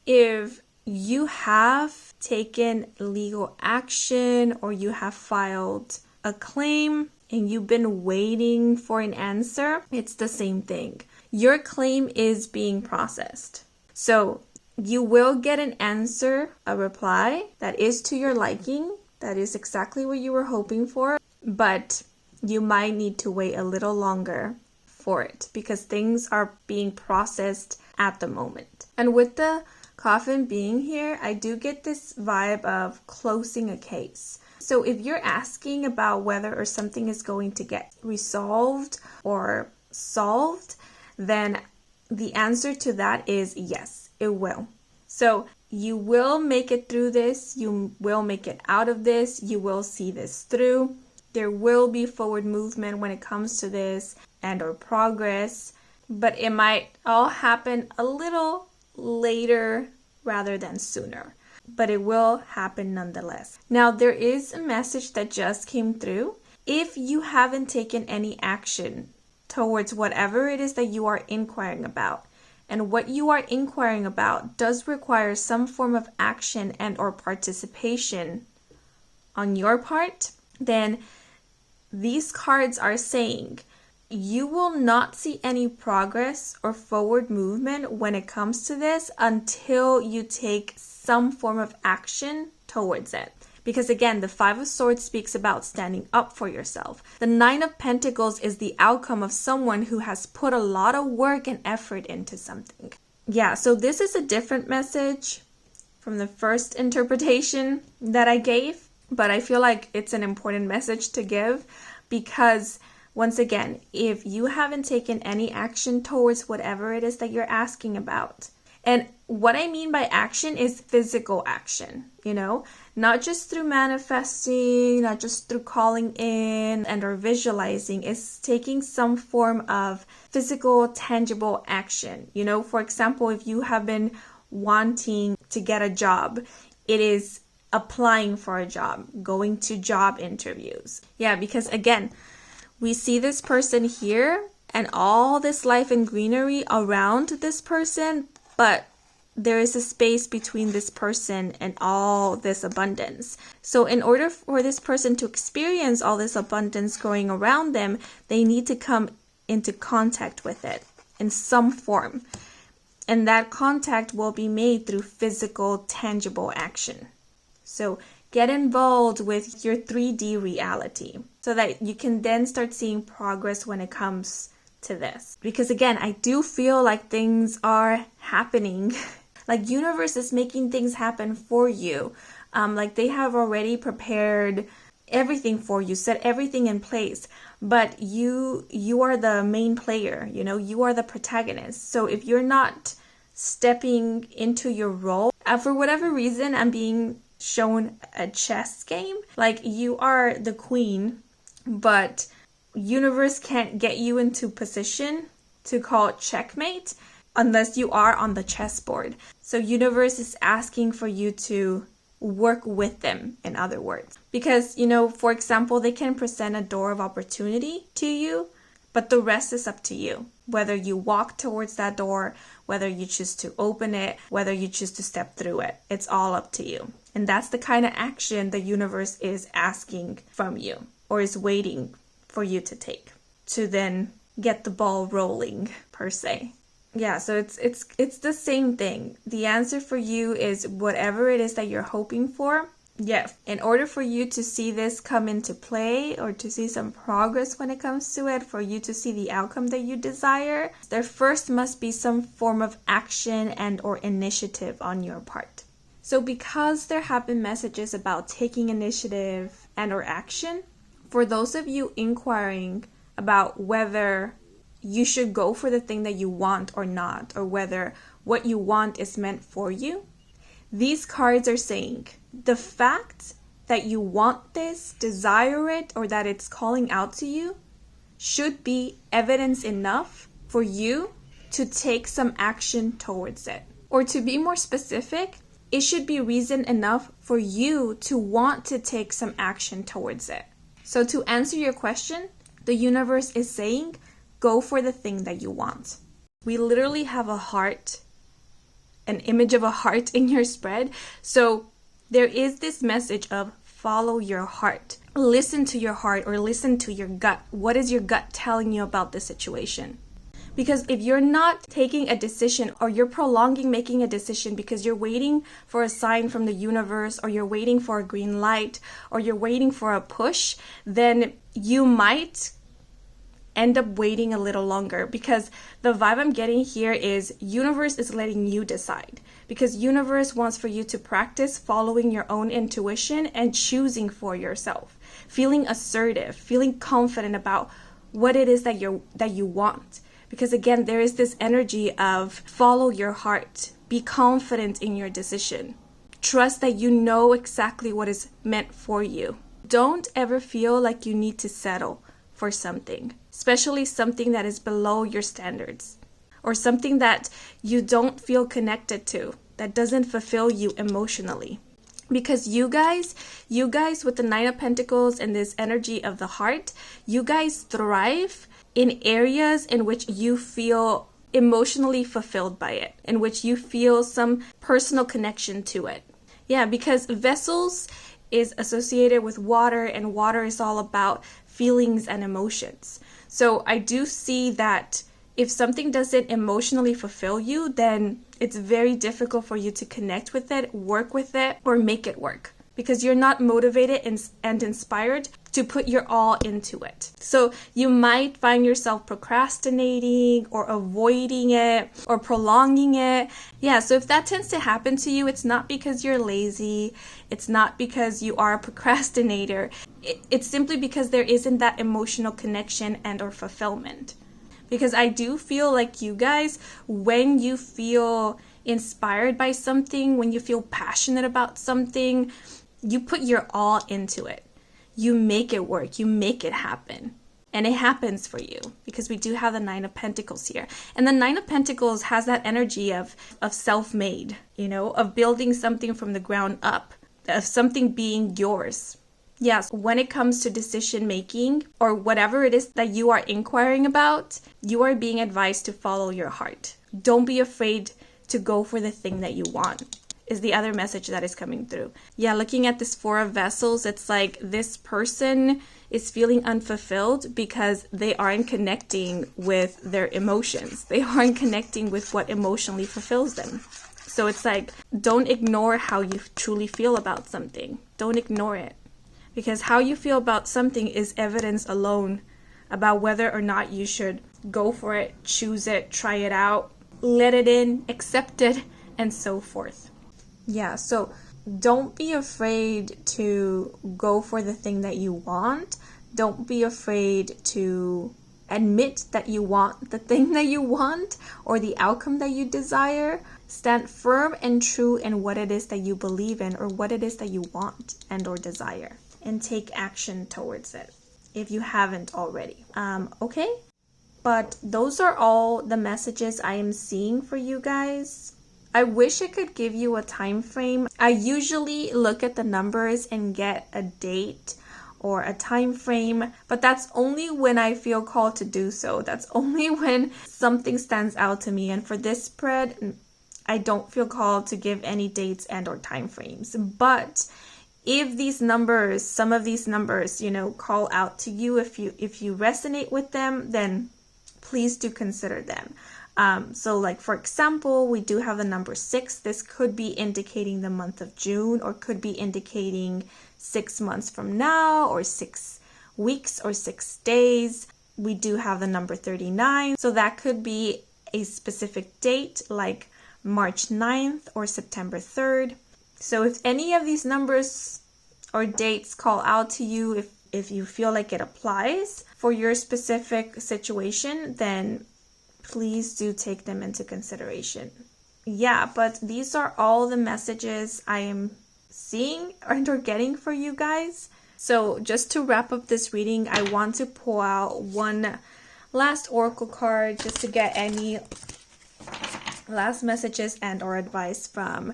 Speaker 1: if you have taken legal action or you have filed a claim and you've been waiting for an answer, it's the same thing. Your claim is being processed. So you will get an answer, a reply that is to your liking, that is exactly what you were hoping for, but you might need to wait a little longer for it because things are being processed at the moment. And with the coffin being here, I do get this vibe of closing a case. So if you're asking about whether or something is going to get resolved or solved, then the answer to that is yes. It will. So you will make it through this. You will make it out of this. You will see this through. There will be forward movement when it comes to this and or progress, but it might all happen a little later rather than sooner, but it will happen nonetheless. Now, there is a message that just came through. If you haven't taken any action towards whatever it is that you are inquiring about, and what you are inquiring about does require some form of action and or participation on your part, then these cards are saying you will not see any progress or forward movement when it comes to this until you take some form of action towards it. Because again, the Five of Swords speaks about standing up for yourself. The Nine of Pentacles is the outcome of someone who has put a lot of work and effort into something. Yeah, so this is a different message from the first interpretation that I gave, but I feel like it's an important message to give because, once again, if you haven't taken any action towards whatever it is that you're asking about, and what I mean by action is physical action, you know, not just through manifesting, not just through calling in and or visualizing. It's taking some form of physical, tangible action. You know, for example, if you have been wanting to get a job, it is applying for a job, going to job interviews. Yeah, because again, we see this person here and all this life and greenery around this person, but there is a space between this person and all this abundance. So in order for this person to experience all this abundance going around them, they need to come into contact with it in some form. And that contact will be made through physical, tangible action. So get involved with your 3D reality so that you can then start seeing progress when it comes to this. Because again, I do feel like things are happening. Like universe is making things happen for you. Like they have already prepared everything for you, set everything in place. But you are the main player, you know, you are the protagonist. So if you're not stepping into your role For whatever reason, I'm being shown a chess game. Like you are the queen, but universe can't get you into position to call it checkmate unless you are on the chessboard. So universe is asking for you to work with them, in other words. Because, for example, they can present a door of opportunity to you, but the rest is up to you. Whether you walk towards that door, whether you choose to open it, whether you choose to step through it, it's all up to you. And that's the kind of action the universe is asking from you, or is waiting for you to take, to then get the ball rolling, per se. Yeah, so it's the same thing. The answer for you is whatever it is that you're hoping for. Yeah, in order for you to see this come into play, or to see some progress when it comes to it, for you to see the outcome that you desire, there first must be some form of action and or initiative on your part. So because there have been messages about taking initiative and or action, for those of you inquiring about whether you should go for the thing that you want or not, or whether what you want is meant for you, these cards are saying the fact that you want this, desire it, or that it's calling out to you should be evidence enough for you to take some action towards it. Or to be more specific, it should be reason enough for you to want to take some action towards it. So to answer your question, the universe is saying, go for the thing that you want. We literally have a heart, an image of a heart in your spread. So there is this message of follow your heart. Listen to your heart, or listen to your gut. What is your gut telling you about the situation? Because if you're not taking a decision, or you're prolonging making a decision because you're waiting for a sign from the universe, or you're waiting for a green light, or you're waiting for a push, then you might end up waiting a little longer, because the vibe I'm getting here is universe is letting you decide, because universe wants for you to practice following your own intuition and choosing for yourself, feeling assertive, feeling confident about what it is that you want. Because again, there is this energy of follow your heart, be confident in your decision, trust that you know exactly what is meant for you. Don't ever feel like you need to settle for something, especially something that is below your standards, or something that you don't feel connected to, that doesn't fulfill you emotionally. Because you guys with the Nine of Pentacles and this energy of the heart, you guys thrive in areas in which you feel emotionally fulfilled by it, in which you feel some personal connection to it. Yeah, because vessels is associated with water, and water is all about feelings and emotions. So I do see that if something doesn't emotionally fulfill you, then it's very difficult for you to connect with it, work with it, or make it work, because you're not motivated and inspired to put your all into it. So you might find yourself procrastinating, or avoiding it, or prolonging it. Yeah, so if that tends to happen to you, it's not because you're lazy. It's not because you are a procrastinator. It's simply because there isn't that emotional connection and or fulfillment. Because I do feel like you guys, when you feel inspired by something, when you feel passionate about something, you put your all into it. You make it work. You make it happen. And it happens for you, because we do have the Nine of Pentacles here. And the Nine of Pentacles has that energy of self-made, of building something from the ground up, of something being yours. Yes, when it comes to decision making, or whatever it is that you are inquiring about, you are being advised to follow your heart. Don't be afraid to go for the thing that you want, is the other message that is coming through. Yeah, looking at this Four of Vessels, it's like this person is feeling unfulfilled because they aren't connecting with their emotions. They aren't connecting with what emotionally fulfills them. So it's like, don't ignore how you truly feel about something. Don't ignore it. Because how you feel about something is evidence alone about whether or not you should go for it, choose it, try it out, let it in, accept it, and so forth. Yeah, so don't be afraid to go for the thing that you want. Don't be afraid to admit that you want the thing that you want, or the outcome that you desire. Stand firm and true in what it is that you believe in or what it is that you want and or desire, and take action towards it if you haven't already. Okay? But those are all the messages I am seeing for you guys. I wish I could give you a time frame. I usually look at the numbers and get a date or a time frame, but that's only when I feel called to do so. That's only when something stands out to me. And for this spread, I don't feel called to give any dates and or time frames. But if these numbers, some of these numbers, call out to you, if you resonate with them, then please do consider them. So like, for example, we do have the number 6. This could be indicating the month of June, or could be indicating 6 months from now, or 6 weeks, or 6 days. We do have the number 39. So that could be a specific date, like March 9th or September 3rd. So if any of these numbers or dates call out to you, if you feel like it applies for your specific situation, then please do take them into consideration. Yeah, but these are all the messages I am seeing and or getting for you guys. So just to wrap up this reading, I want to pull out one last oracle card just to get any last messages and or advice from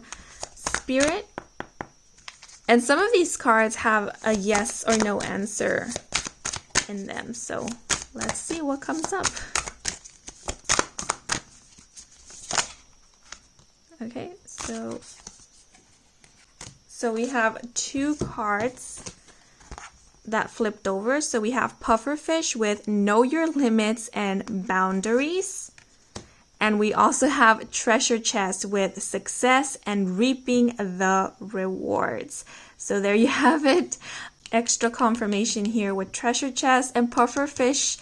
Speaker 1: Spirit. And some of these cards have a yes or no answer in them. So let's see what comes up. Okay, so we have 2 cards that flipped over. So we have pufferfish with know your limits and boundaries. And we also have treasure chest with success and reaping the rewards. So there you have it. Extra confirmation here with treasure chest and pufferfish.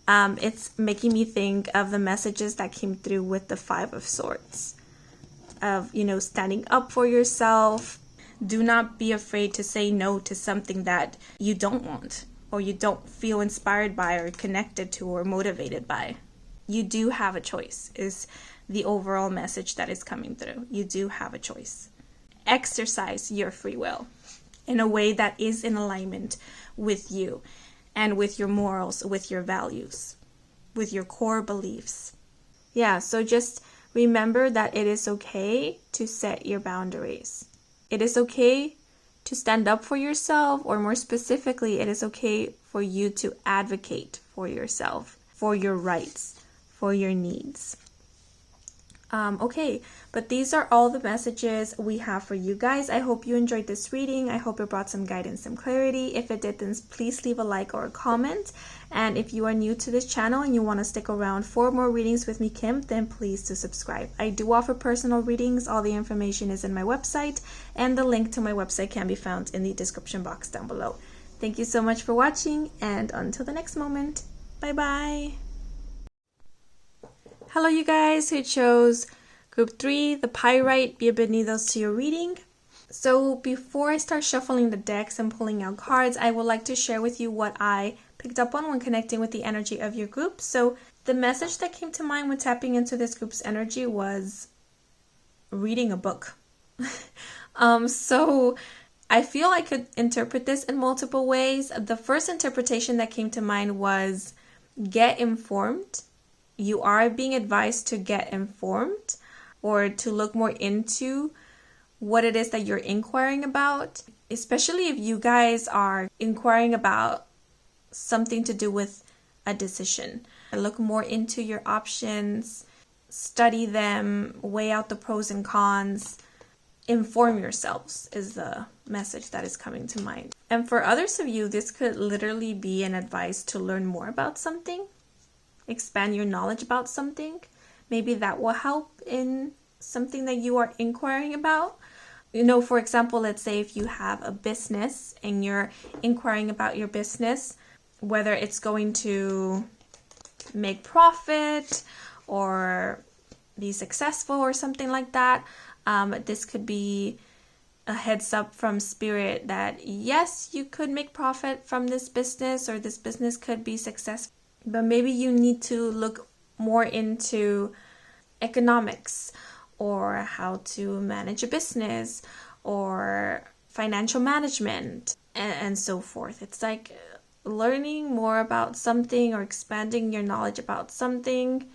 Speaker 1: It's making me think of the messages that came through with the 5 of Swords. Of, standing up for yourself. Do not be afraid to say no to something that you don't want, or you don't feel inspired by, or connected to, or motivated by. You do have a choice, is the overall message that is coming through. You do have a choice. Exercise your free will in a way that is in alignment with you and with your morals, with your values, with your core beliefs. Yeah, so just remember that it is okay to set your boundaries. It is okay to stand up for yourself, or more specifically, it is okay for you to advocate for yourself, for your rights, for your needs. Okay, but these are all the messages we have for you guys. I hope you enjoyed this reading. I hope it brought some guidance, some clarity. If it did, then please leave a like or a comment. And if you are new to this channel and you want to stick around for more readings with me, Kim, then please do subscribe. I do offer personal readings. All the information is in my website, and the link to my website can be found in the description box down below. Thank you so much for watching, and until the next moment, bye-bye. Hello, you guys who chose Group 3, the Pyrite. Bienvenidos to your reading. So before I start shuffling the decks and pulling out cards, I would like to share with you what I picked up on when connecting with the energy of your group. So the message that came to mind when tapping into this group's energy was reading a book. So I feel I could interpret this in multiple ways. The first interpretation that came to mind was get informed. You are being advised to get informed, or to look more into what it is that you're inquiring about, especially if you guys are inquiring about something to do with a decision. Look more into your options, study them, weigh out the pros and cons, inform yourselves is the message that is coming to mind. And for others of you, this could literally be an advice to learn more about something. Expand your knowledge about something. Maybe that will help in something that you are inquiring about. For example, let's say if you have a business and you're inquiring about your business, whether it's going to make profit or be successful or something like that. This could be a heads up from Spirit that yes, you could make profit from this business, or this business could be successful. But maybe you need to look more into economics, or how to manage a business, or financial management, and so forth. It's like learning more about something or expanding your knowledge about something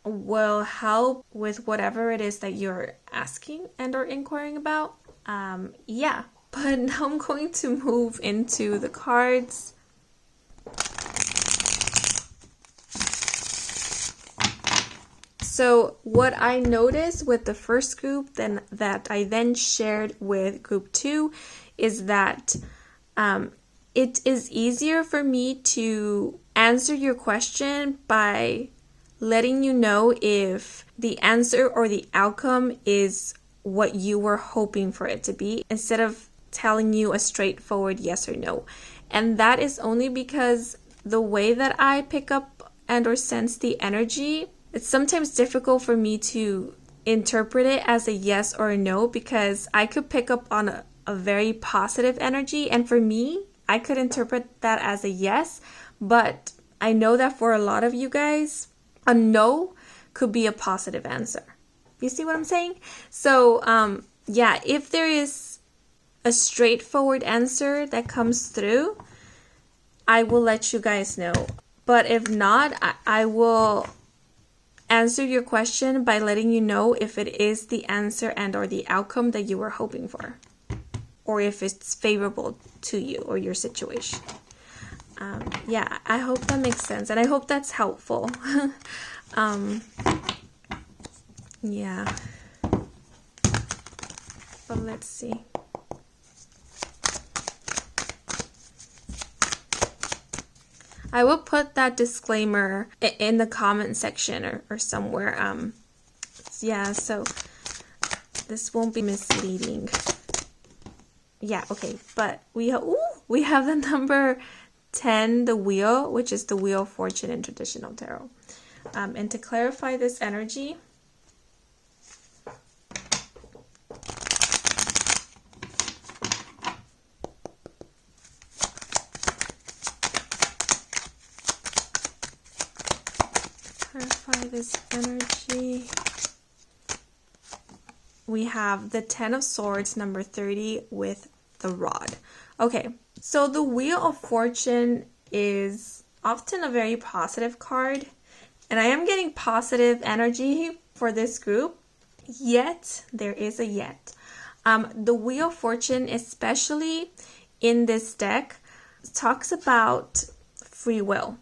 Speaker 1: will help with whatever it is that you're asking and or inquiring about. Yeah, but now I'm going to move into the cards. So what I noticed with the first group that I then shared with group 2 is that it is easier for me to answer your question by letting you know if the answer or the outcome is what you were hoping for it to be, instead of telling you a straightforward yes or no. And that is only because the way that I pick up and or sense the energy, it's sometimes difficult for me to interpret it as a yes or a no, because I could pick up on a very positive energy, and for me, I could interpret that as a yes, but I know that for a lot of you guys, a no could be a positive answer. You see what I'm saying? So, yeah, if there is a straightforward answer that comes through, I will let you guys know. But if not, I will answer your question by letting you know if it is the answer and or the outcome that you were hoping for, or if it's favorable to you or your situation. Yeah, I hope that makes sense, and I hope that's helpful. Yeah, but let's see. I will put that disclaimer in the comment section or somewhere. Yeah, so this won't be misleading. Yeah, okay, but we have the number 10, the wheel, which is the Wheel of Fortune in traditional tarot. And to clarify this energy, we have the 10 of Swords, number 30, with the rod. Okay, so the Wheel of Fortune is often a very positive card, and I am getting positive energy for this group, yet there is a yet. The Wheel of Fortune, especially in this deck, talks about free will.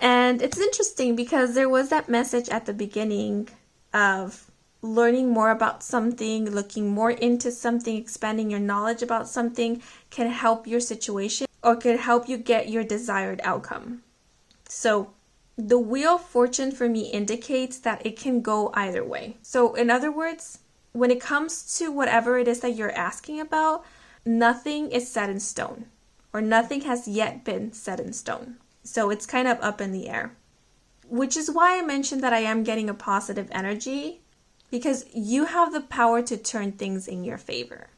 Speaker 1: And it's interesting because there was that message at the beginning of learning more about something, looking more into something, expanding your knowledge about something can help your situation or can help you get your desired outcome. So the Wheel of Fortune for me indicates that it can go either way. So in other words, when it comes to whatever it is that you're asking about, nothing is set in stone, or nothing has yet been set in stone. So it's kind of up in the air, which is why I mentioned that I am getting a positive energy, because you have the power to turn things in your favor.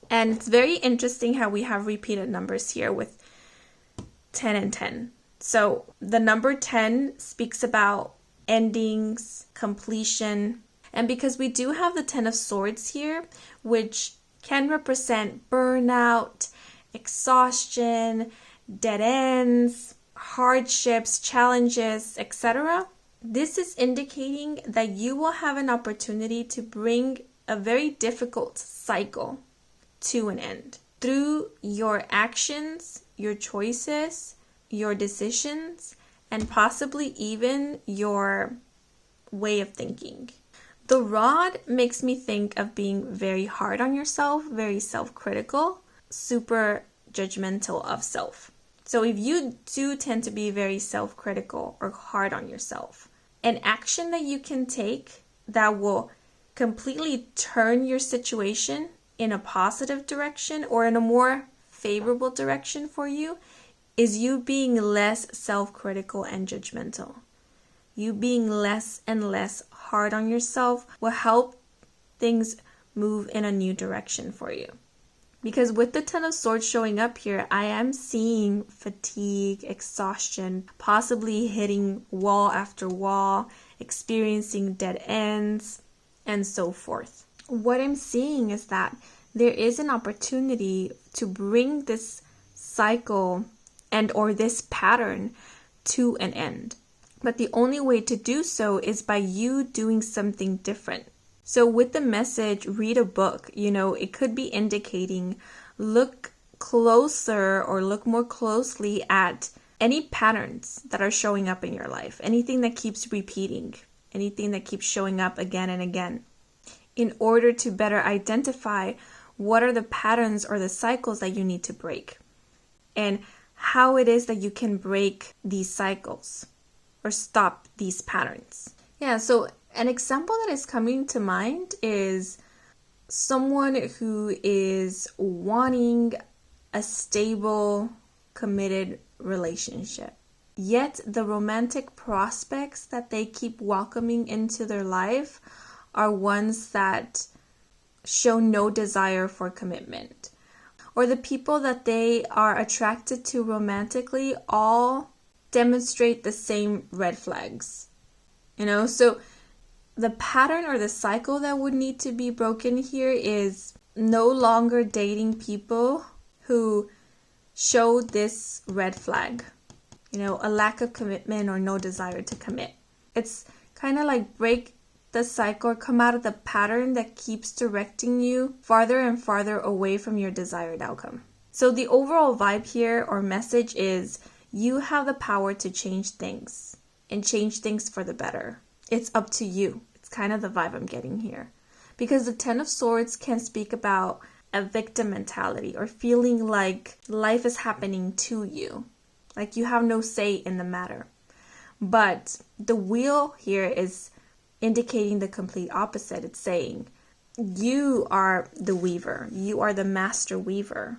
Speaker 1: And it's very interesting how we have repeated numbers here with 10 and 10. So the number 10 speaks about endings, completion. And because we do have the 10 of Swords here, which can represent burnout, exhaustion, dead ends, hardships, challenges, etc., this is indicating that you will have an opportunity to bring a very difficult cycle to an end through your actions, your choices, your decisions, and possibly even your way of thinking. The rod makes me think of being very hard on yourself, very self-critical, super judgmental of self. So if you do tend to be very self-critical or hard on yourself, an action that you can take that will completely turn your situation in a positive direction or in a more favorable direction for you is you being less self-critical and judgmental. You being less and less hard on yourself will help things move in a new direction for you. Because with the 10 of Swords showing up here, I am seeing fatigue, exhaustion, possibly hitting wall after wall, experiencing dead ends. and so forth. What I'm seeing is that there is an opportunity to bring this cycle and or this pattern to an end. But the only way to do so is by you doing something different. So with the message, read a book, it could be indicating look closer or look more closely at any patterns that are showing up in your life, anything that keeps repeating, anything that keeps showing up again and again, in order to better identify what are the patterns or the cycles that you need to break, and how it is that you can break these cycles or stop these patterns. Yeah, so an example that is coming to mind is someone who is wanting a stable, committed relationship. Yet the romantic prospects that they keep welcoming into their life are ones that show no desire for commitment. Or the people that they are attracted to romantically all demonstrate the same red flags. So the pattern or the cycle that would need to be broken here is no longer dating people who show this red flag, a lack of commitment or no desire to commit. It's kind of like break the cycle or come out of the pattern that keeps directing you farther and farther away from your desired outcome. So the overall vibe here or message is you have the power to change things and change things for the better. It's up to you. It's kind of the vibe I'm getting here. Because the Ten of Swords can speak about a victim mentality or feeling like life is happening to you, like you have no say in the matter. But the Wheel here is indicating the complete opposite. It's saying you are the weaver. You are the master weaver.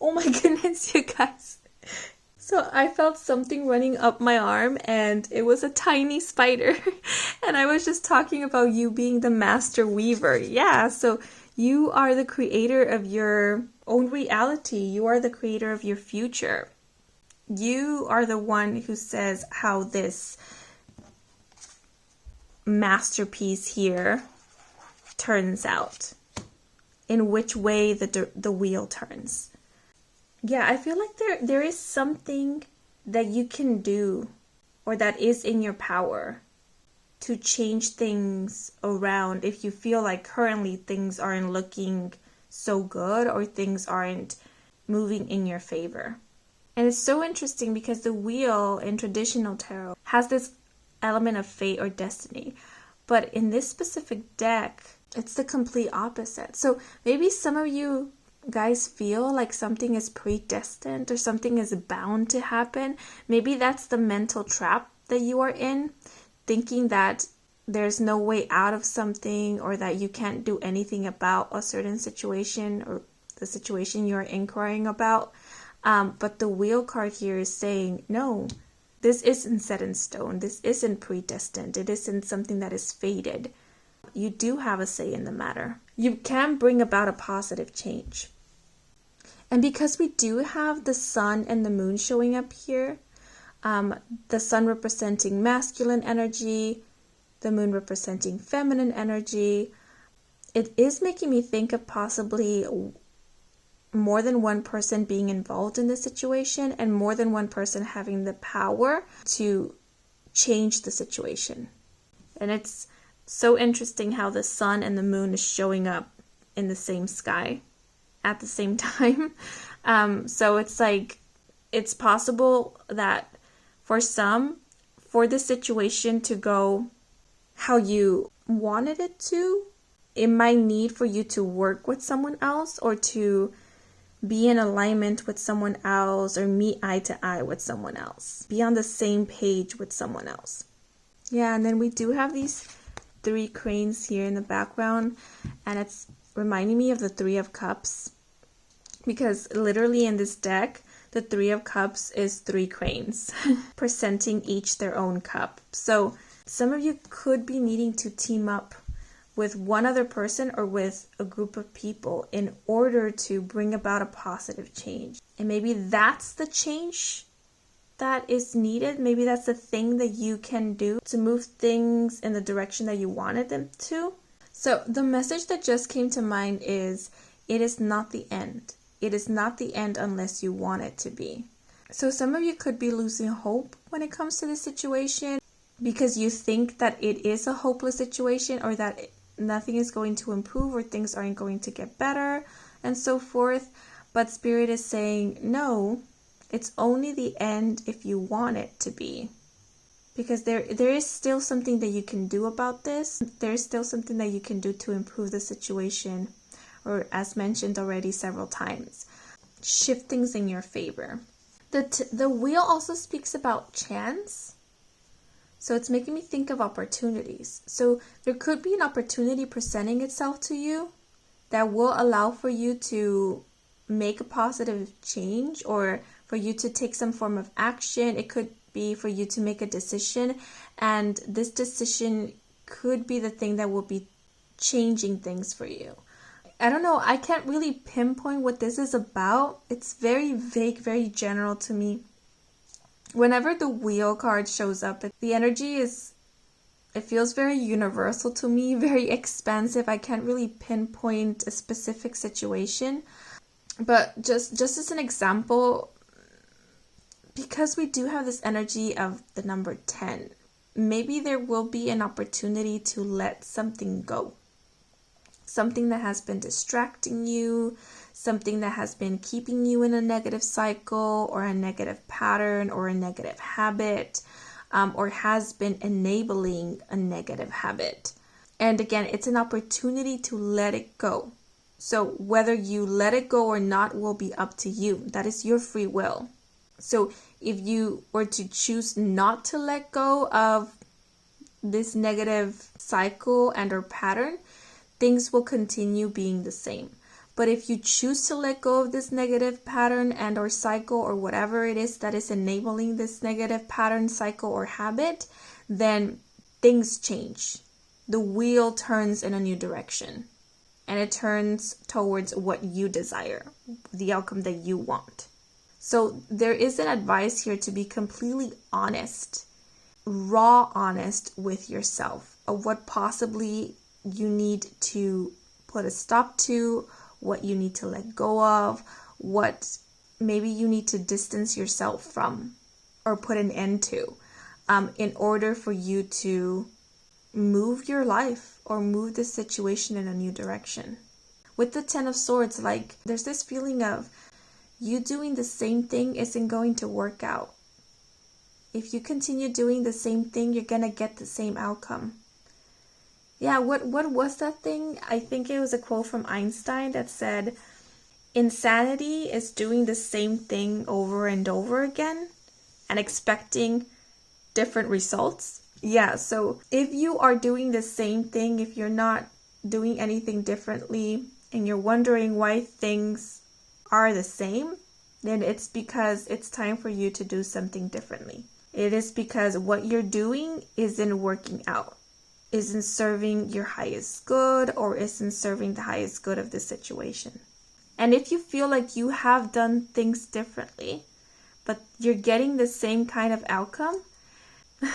Speaker 1: Oh my goodness, you guys. So I felt something running up my arm and it was a tiny spider. And I was just talking about you being the master weaver. Yeah, so you are the creator of your own reality. You are the creator of your future. You are the one who says how this masterpiece here turns out. In which way the wheel turns. Yeah, I feel like there is something that you can do or that is in your power to change things around if you feel like currently things aren't looking so good or things aren't moving in your favor. And it's so interesting because the wheel in traditional tarot has this element of fate or destiny. But in this specific deck, it's the complete opposite. So maybe some of you guys feel like something is predestined or something is bound to happen. Maybe that's the mental trap that you are in, thinking that there's no way out of something or that you can't do anything about a certain situation or the situation you're inquiring about. But the Wheel card here is saying, no, this isn't set in stone. This isn't predestined. It isn't something that is fated. You do have a say in the matter. You can bring about a positive change. And because we do have the sun and the moon showing up here, the sun representing masculine energy, the moon representing feminine energy, it is making me think of possibly more than one person being involved in the situation and more than one person having the power to change the situation. And it's so interesting how the sun and the moon is showing up in the same sky at the same time. So it's like, it's possible that for some, for the situation to go how you wanted it to, it might need for you to work with someone else or to be in alignment with someone else or meet eye to eye with someone else. Be on the same page with someone else. Yeah, and then we do have these 3 cranes here in the background, and it's reminding me of the 3 of Cups, because literally in this deck, the 3 of Cups is 3 cranes, presenting each their own cup. So some of you could be needing to team up with one other person or with a group of people in order to bring about a positive change. And maybe that's the change that is needed. Maybe that's the thing that you can do to move things in the direction that you wanted them to. So the message that just came to mind is, it is not the end. It is not the end unless you want it to be. So some of you could be losing hope when it comes to this situation because you think that it is a hopeless situation, or that nothing is going to improve, or things aren't going to get better, and so forth. But Spirit is saying, no, it's only the end if you want it to be. Because there is still something that you can do about this. There is still something that you can do to improve the situation, or as mentioned already several times, shift things in your favor. The wheel also speaks about chance. So it's making me think of opportunities. So there could be an opportunity presenting itself to you that will allow for you to make a positive change, or for you to take some form of action. It could be for you to make a decision, and this decision could be the thing that will be changing things for you. I don't know, I can't really pinpoint what this is about. It's very vague, very general to me. Whenever the wheel card shows up, the energy it feels very universal to me, very expansive. I can't really pinpoint a specific situation. But just as an example, because we do have this energy of the number 10, maybe there will be an opportunity to let something go. Something that has been distracting you, something that has been keeping you in a negative cycle, or a negative pattern, or a negative habit, or has been enabling a negative habit. And again, it's an opportunity to let it go. So whether you let it go or not will be up to you. That is your free will. So if you were to choose not to let go of this negative cycle and or pattern, things will continue being the same. But if you choose to let go of this negative pattern and or cycle, or whatever it is that is enabling this negative pattern, cycle, or habit, then things change. The wheel turns in a new direction, and it turns towards what you desire, the outcome that you want. So there is an advice here to be completely honest, raw honest with yourself of what possibly you need to put a stop to, what you need to let go of, what maybe you need to distance yourself from or put an end to, in order for you to move your life or move the situation in a new direction. With the 10 of Swords, like, there's this feeling of you doing the same thing isn't going to work out. If you continue doing the same thing, you're gonna get the same outcome. Yeah, what was that thing? I think it was a quote from Einstein that said, insanity is doing the same thing over and over again and expecting different results. Yeah, so if you are doing the same thing, if you're not doing anything differently, and you're wondering why things are the same, then it's because it's time for you to do something differently. It is because what you're doing isn't working out, isn't serving your highest good, or isn't serving the highest good of the situation. And if you feel like you have done things differently, but you're getting the same kind of outcome,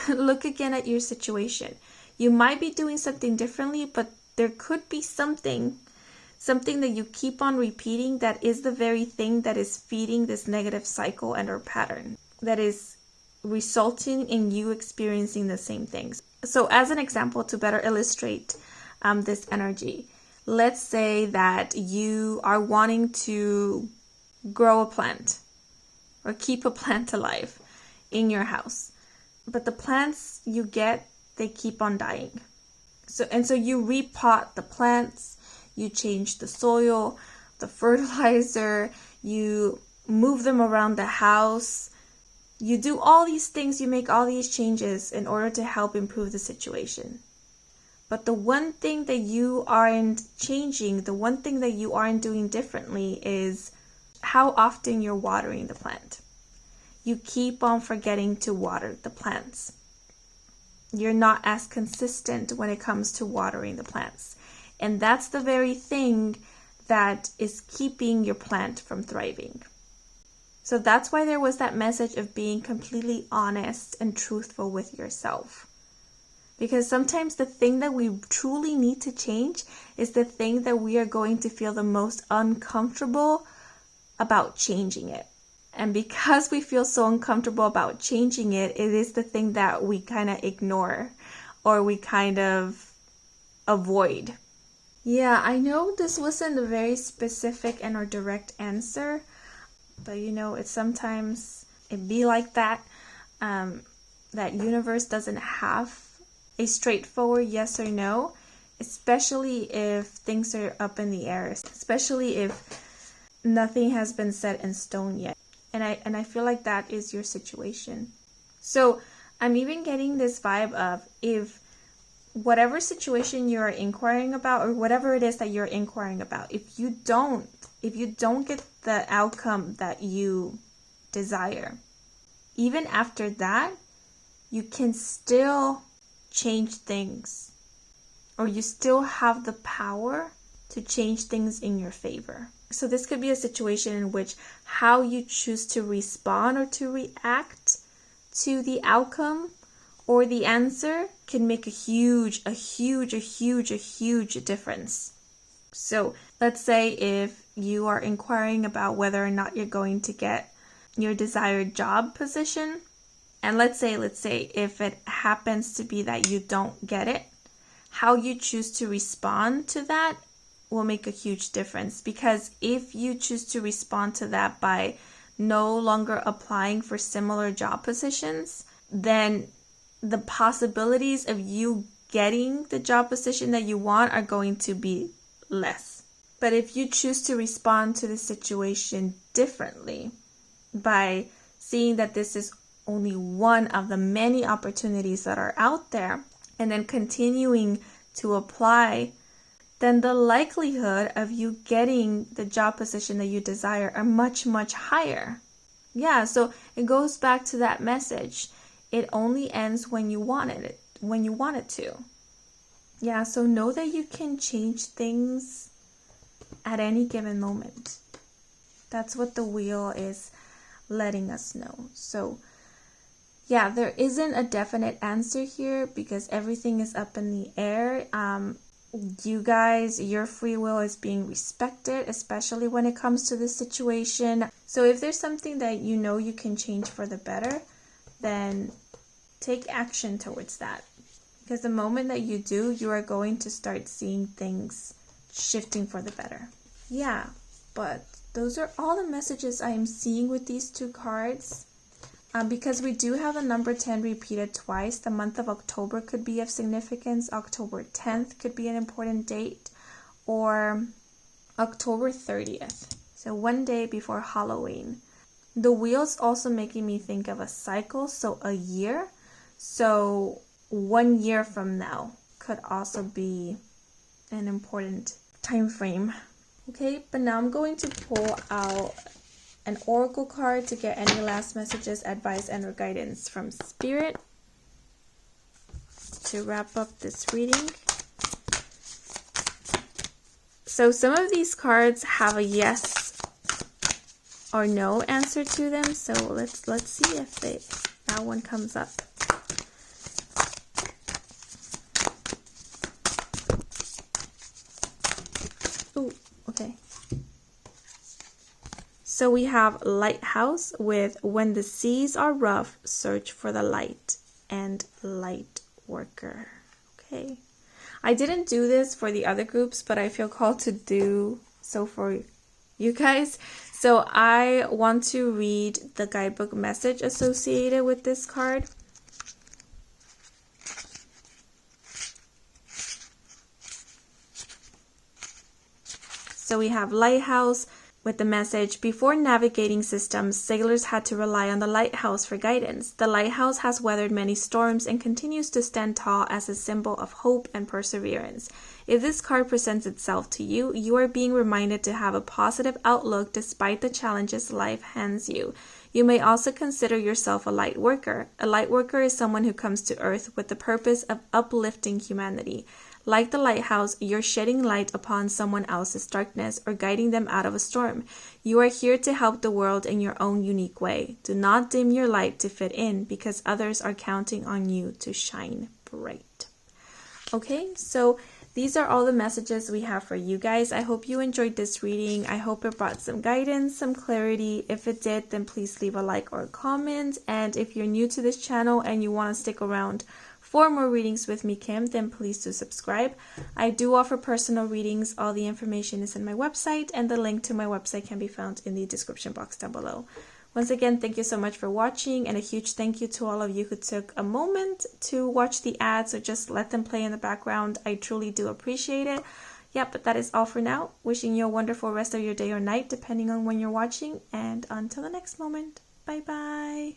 Speaker 1: look again at your situation. You might be doing something differently, but there could be something that you keep on repeating that is the very thing that is feeding this negative cycle and or pattern, that is resulting in you experiencing the same things. So as an example, to better illustrate this energy, let's say that you are wanting to grow a plant or keep a plant alive in your house, but the plants you get, they keep on dying. So you repot the plants, you change the soil, the fertilizer, you move them around the house, you do all these things, you make all these changes in order to help improve the situation. But the one thing that you aren't changing, the one thing that you aren't doing differently is how often you're watering the plant. You keep on forgetting to water the plants. You're not as consistent when it comes to watering the plants. And that's the very thing that is keeping your plant from thriving. So that's why there was that message of being completely honest and truthful with yourself. Because sometimes the thing that we truly need to change is the thing that we are going to feel the most uncomfortable about changing it. And because we feel so uncomfortable about changing it, it is the thing that we kind of ignore or we kind of avoid. Yeah, I know this wasn't a very specific and or direct answer, but it's sometimes it be like that. That universe doesn't have a straightforward yes or no, especially if things are up in the air, especially if nothing has been set in stone yet. And I feel like that is your situation. So I'm even getting this vibe of, if whatever situation you're inquiring about, or whatever it is that you're inquiring about, if you don't get the outcome that you desire, even after that, you can still change things, or you still have the power to change things in your favor. So this could be a situation in which how you choose to respond or to react to the outcome or the answer can make a huge difference. So let's say if you are inquiring about whether or not you're going to get your desired job position, and let's say if it happens to be that you don't get it, how you choose to respond to that will make a huge difference. Because if you choose to respond to that by no longer applying for similar job positions, then the possibilities of you getting the job position that you want are going to be less. But if you choose to respond to the situation differently by seeing that this is only one of the many opportunities that are out there, and then continuing to apply, then the likelihood of you getting the job position that you desire are much higher. Yeah, so it goes back to that message. It only ends when you want it to. Yeah, so know that you can change things at any given moment. That's what the wheel is letting us know. So yeah, there isn't a definite answer here because everything is up in the air. You guys, your free will is being respected, especially when it comes to this situation. So if there's something that you can change for the better, then take action towards that. Because the moment that you do, you are going to start seeing things shifting for the better. Yeah, but those are all the messages I am seeing with these two cards. Because we do have the number 10 repeated twice, the month of October could be of significance. October 10th could be an important date, or October 30th. So one day before Halloween. The wheel's also making me think of a cycle, so a year. So 1 year from now could also be an important time frame. Okay, but now I'm going to pull out an oracle card to get any last messages, advice, and or guidance from Spirit to wrap up this reading. So some of these cards have a yes or no answer to them. So let's see if that one comes up. Oh, okay. So we have Lighthouse with when the seas are rough, search for the light, and Light Worker. Okay. I didn't do this for the other groups, but I feel called to do so for you guys. So I want to read the guidebook message associated with this card. So we have Lighthouse with the message, before navigating systems, sailors had to rely on the lighthouse for guidance. The lighthouse has weathered many storms and continues to stand tall as a symbol of hope and perseverance. If this card presents itself to you, you are being reminded to have a positive outlook despite the challenges life hands you. You may also consider yourself a light worker. A light worker is someone who comes to Earth with the purpose of uplifting humanity. Like the lighthouse, you're shedding light upon someone else's darkness or guiding them out of a storm. You are here to help the world in your own unique way. Do not dim your light to fit in, because others are counting on you to shine bright. Okay, so these are all the messages we have for you guys. I hope you enjoyed this reading. I hope it brought some guidance, some clarity. If it did, then please leave a like or a comment. And if you're new to this channel and you want to stick around for more readings with me, Kim, then please do subscribe. I do offer personal readings. All the information is in my website, and the link to my website can be found in the description box down below. Once again, thank you so much for watching, and a huge thank you to all of you who took a moment to watch the ads or just let them play in the background. I truly do appreciate it. Yeah, but that is all for now. Wishing you a wonderful rest of your day or night, depending on when you're watching, and until the next moment, bye-bye.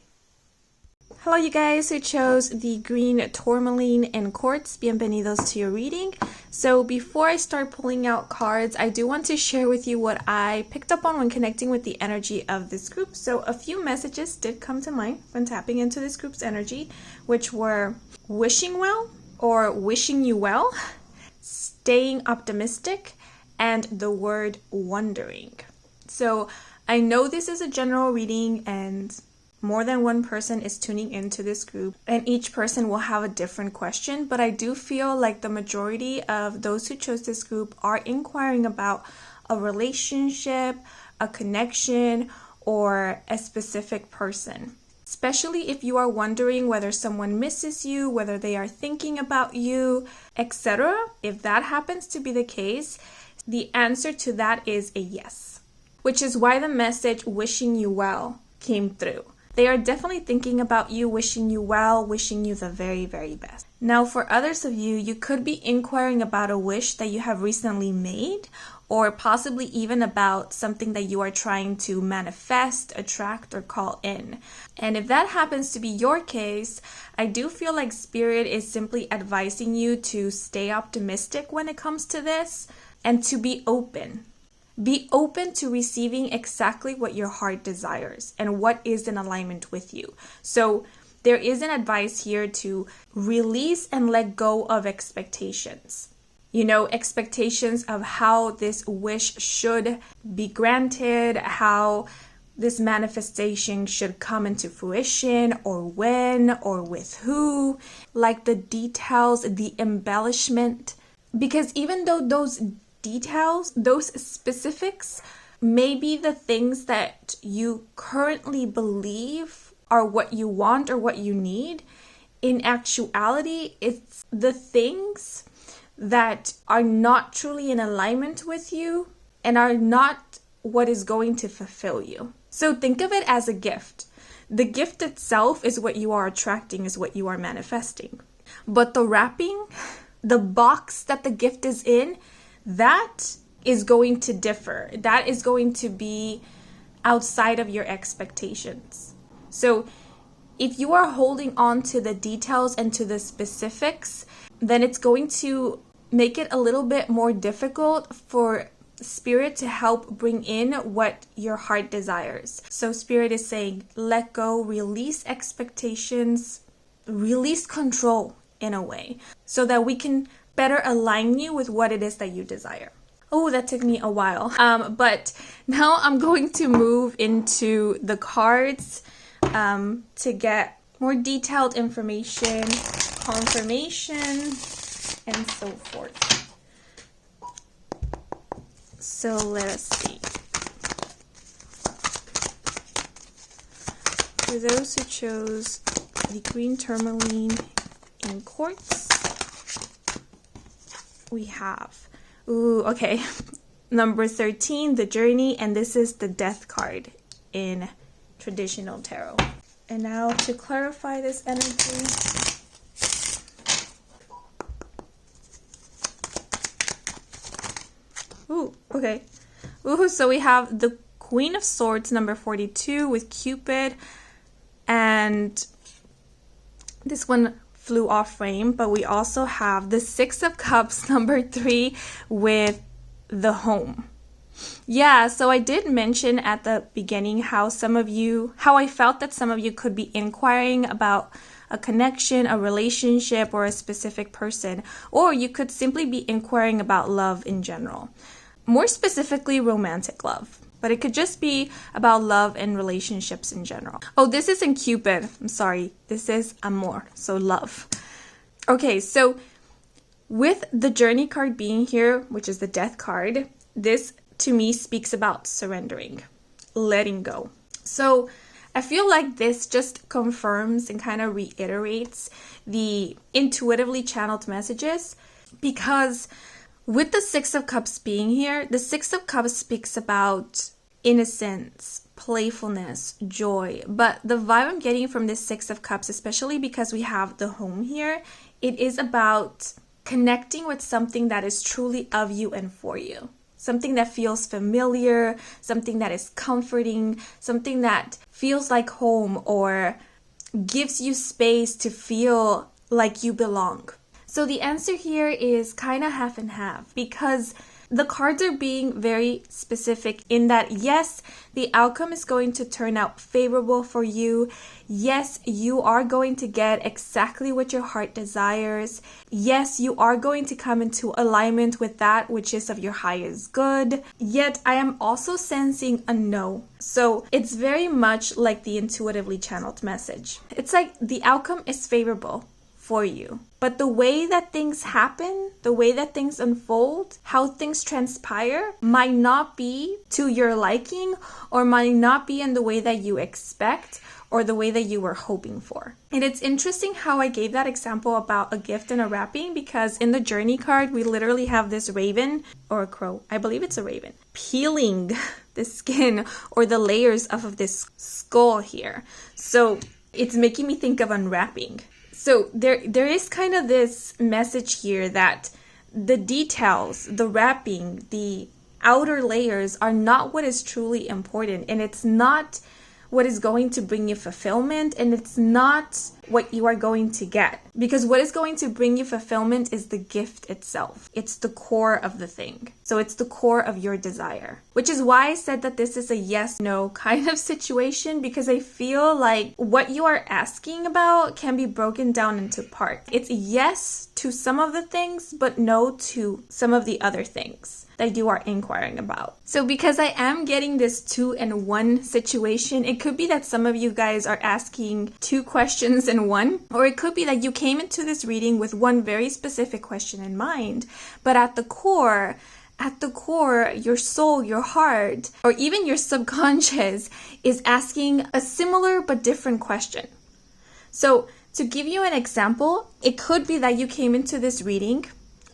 Speaker 1: Hello, you guys who chose the green Tourmaline and Quartz. Bienvenidos to your reading. So before I start pulling out cards, I do want to share with you what I picked up on when connecting with the energy of this group. So a few messages did come to mind when tapping into this group's energy, which were wishing well or wishing you well, staying optimistic, and the word wondering. So I know this is a general reading and more than one person is tuning into this group, and each person will have a different question, but I do feel like the majority of those who chose this group are inquiring about a relationship, a connection, or a specific person. Especially if you are wondering whether someone misses you, whether they are thinking about you, etc. If that happens to be the case, the answer to that is a yes. Which is why the message wishing you well came through. They are definitely thinking about you, wishing you well, wishing you the very, very best. Now, for others of you, you could be inquiring about a wish that you have recently made, or possibly even about something that you are trying to manifest, attract, or call in. And if that happens to be your case, I do feel like Spirit is simply advising you to stay optimistic when it comes to this and to be open. Be open to receiving exactly what your heart desires and what is in alignment with you. So there is an advice here to release and let go of expectations. You know, expectations of how this wish should be granted, how this manifestation should come into fruition, or when, or with who, like the details, the embellishment. Because even though those details, those specifics may be the things that you currently believe are what you want or what you need, in actuality, it's the things that are not truly in alignment with you and are not what is going to fulfill you. So think of it as a gift. The gift itself is what you are attracting, is what you are manifesting. But the wrapping, the box that the gift is in, that is going to differ. That is going to be outside of your expectations. So if you are holding on to the details and to the specifics, then it's going to make it a little bit more difficult for Spirit to help bring in what your heart desires. So Spirit is saying, let go, release expectations, release control in a way, so that we can better align you with what it is that you desire. Oh, that took me a while. But now I'm going to move into the cards to get more detailed information, confirmation, and so forth. So let us see. For those who chose the green Tourmaline and Quartz, we have, number 13, the journey, and this is the death card in traditional tarot. And now to clarify this energy, so we have the Queen of Swords, number 42, with Cupid, and this one flew off frame, but we also have the Six of Cups, number 3, with the home. Yeah, so I did mention at the beginning how I felt that some of you could be inquiring about a connection, a relationship, or a specific person. Or you could simply be inquiring about love in general. More specifically, romantic love. But it could just be about love and relationships in general. Oh, this isn't Cupid. I'm sorry. This is amor, so love. Okay, so with the journey card being here, which is the death card, this to me speaks about surrendering, letting go. So I feel like this just confirms and kind of reiterates the intuitively channeled messages, because with the Six of Cups being here, the Six of Cups speaks about innocence, playfulness, joy. But the vibe I'm getting from this Six of Cups, especially because we have the home here, it is about connecting with something that is truly of you and for you. Something that feels familiar, something that is comforting, something that feels like home or gives you space to feel like you belong. So the answer here is kind of half and half, because the cards are being very specific in that, yes, the outcome is going to turn out favorable for you. Yes, you are going to get exactly what your heart desires. Yes, you are going to come into alignment with that which is of your highest good. Yet, I am also sensing a no. So it's very much like the intuitively channeled message. It's like the outcome is favorable for you. But the way that things happen, the way that things unfold, how things transpire might not be to your liking, or might not be in the way that you expect or the way that you were hoping for. And it's interesting how I gave that example about a gift and a wrapping, because in the journey card, we literally have this raven or a crow, I believe it's a raven, peeling the skin or the layers of this skull here. So it's making me think of unwrapping. So there is kind of this message here that the details, the wrapping, the outer layers are not what is truly important, and it's not what is going to bring you fulfillment, and it's not what you are going to get. Because what is going to bring you fulfillment is the gift itself. It's the core of the thing. So it's the core of your desire. Which is why I said that this is a yes-no kind of situation, because I feel like what you are asking about can be broken down into parts. It's yes to some of the things, but no to some of the other things that you are inquiring about. So because I am getting this 2-in-1 situation, it could be that some of you guys are asking 2 questions in one, or it could be that you came into this reading with one very specific question in mind, but at the core, your soul, your heart, or even your subconscious is asking a similar but different question. So to give you an example, it could be that you came into this reading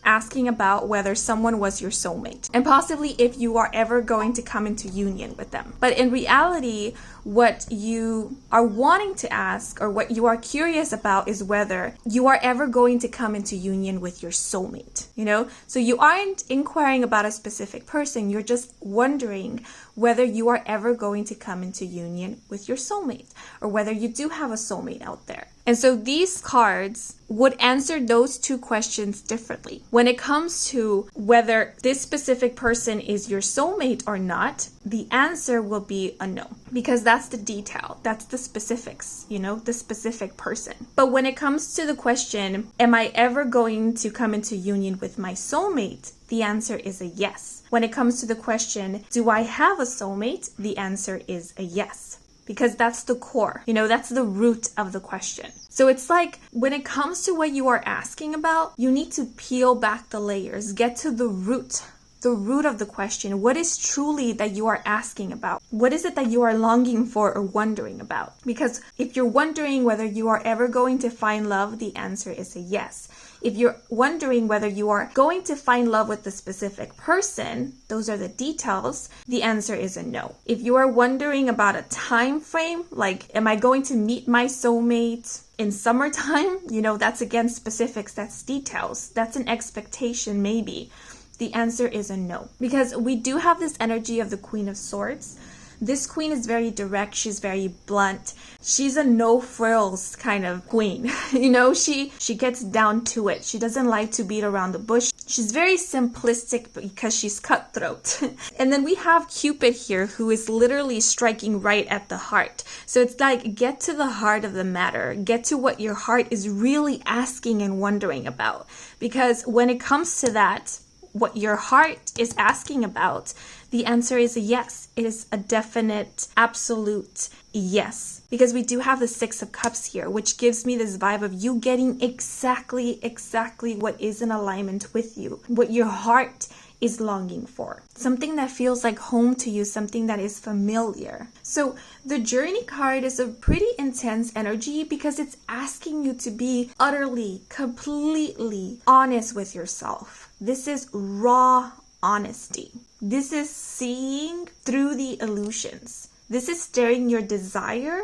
Speaker 1: asking about whether someone was your soulmate, and possibly if you are ever going to come into union with them. But in reality, what you are wanting to ask, or what you are curious about, is whether you are ever going to come into union with your soulmate, you know? So you aren't inquiring about a specific person, you're just wondering whether you are ever going to come into union with your soulmate, or whether you do have a soulmate out there. And so these cards would answer those 2 questions differently. When it comes to whether this specific person is your soulmate or not, the answer will be a no, because that's the detail, that's the specifics, you know, the specific person. But when it comes to the question, am I ever going to come into union with my soulmate? The answer is a yes. When it comes to the question, do I have a soulmate? The answer is a yes. Because that's the core, you know, that's the root of the question. So it's like when it comes to what you are asking about, you need to peel back the layers, get to the root of the question. What is truly that you are asking about? What is it that you are longing for or wondering about? Because if you're wondering whether you are ever going to find love, the answer is a yes. If you're wondering whether you are going to find love with the specific person, those are the details, the answer is a no. If you are wondering about a time frame, like, am I going to meet my soulmate in summertime? You know, that's again specifics, that's details, that's an expectation maybe. The answer is a no. Because we do have this energy of the Queen of Swords. This queen is very direct, she's very blunt. She's a no frills kind of queen. You know, she gets down to it. She doesn't like to beat around the bush. She's very simplistic because she's cutthroat. And then we have Cupid here, who is literally striking right at the heart. So it's like, get to the heart of the matter. Get to what your heart is really asking and wondering about. Because when it comes to that, what your heart is asking about, the answer is a yes. It is a definite, absolute yes. Because we do have the Six of Cups here, which gives me this vibe of you getting exactly what is in alignment with you, what your heart is longing for. Something that feels like home to you, something that is familiar. So the Journey card is a pretty intense energy because it's asking you to be utterly, completely honest with yourself. This is raw honesty. This is seeing through the illusions. This is staring your desire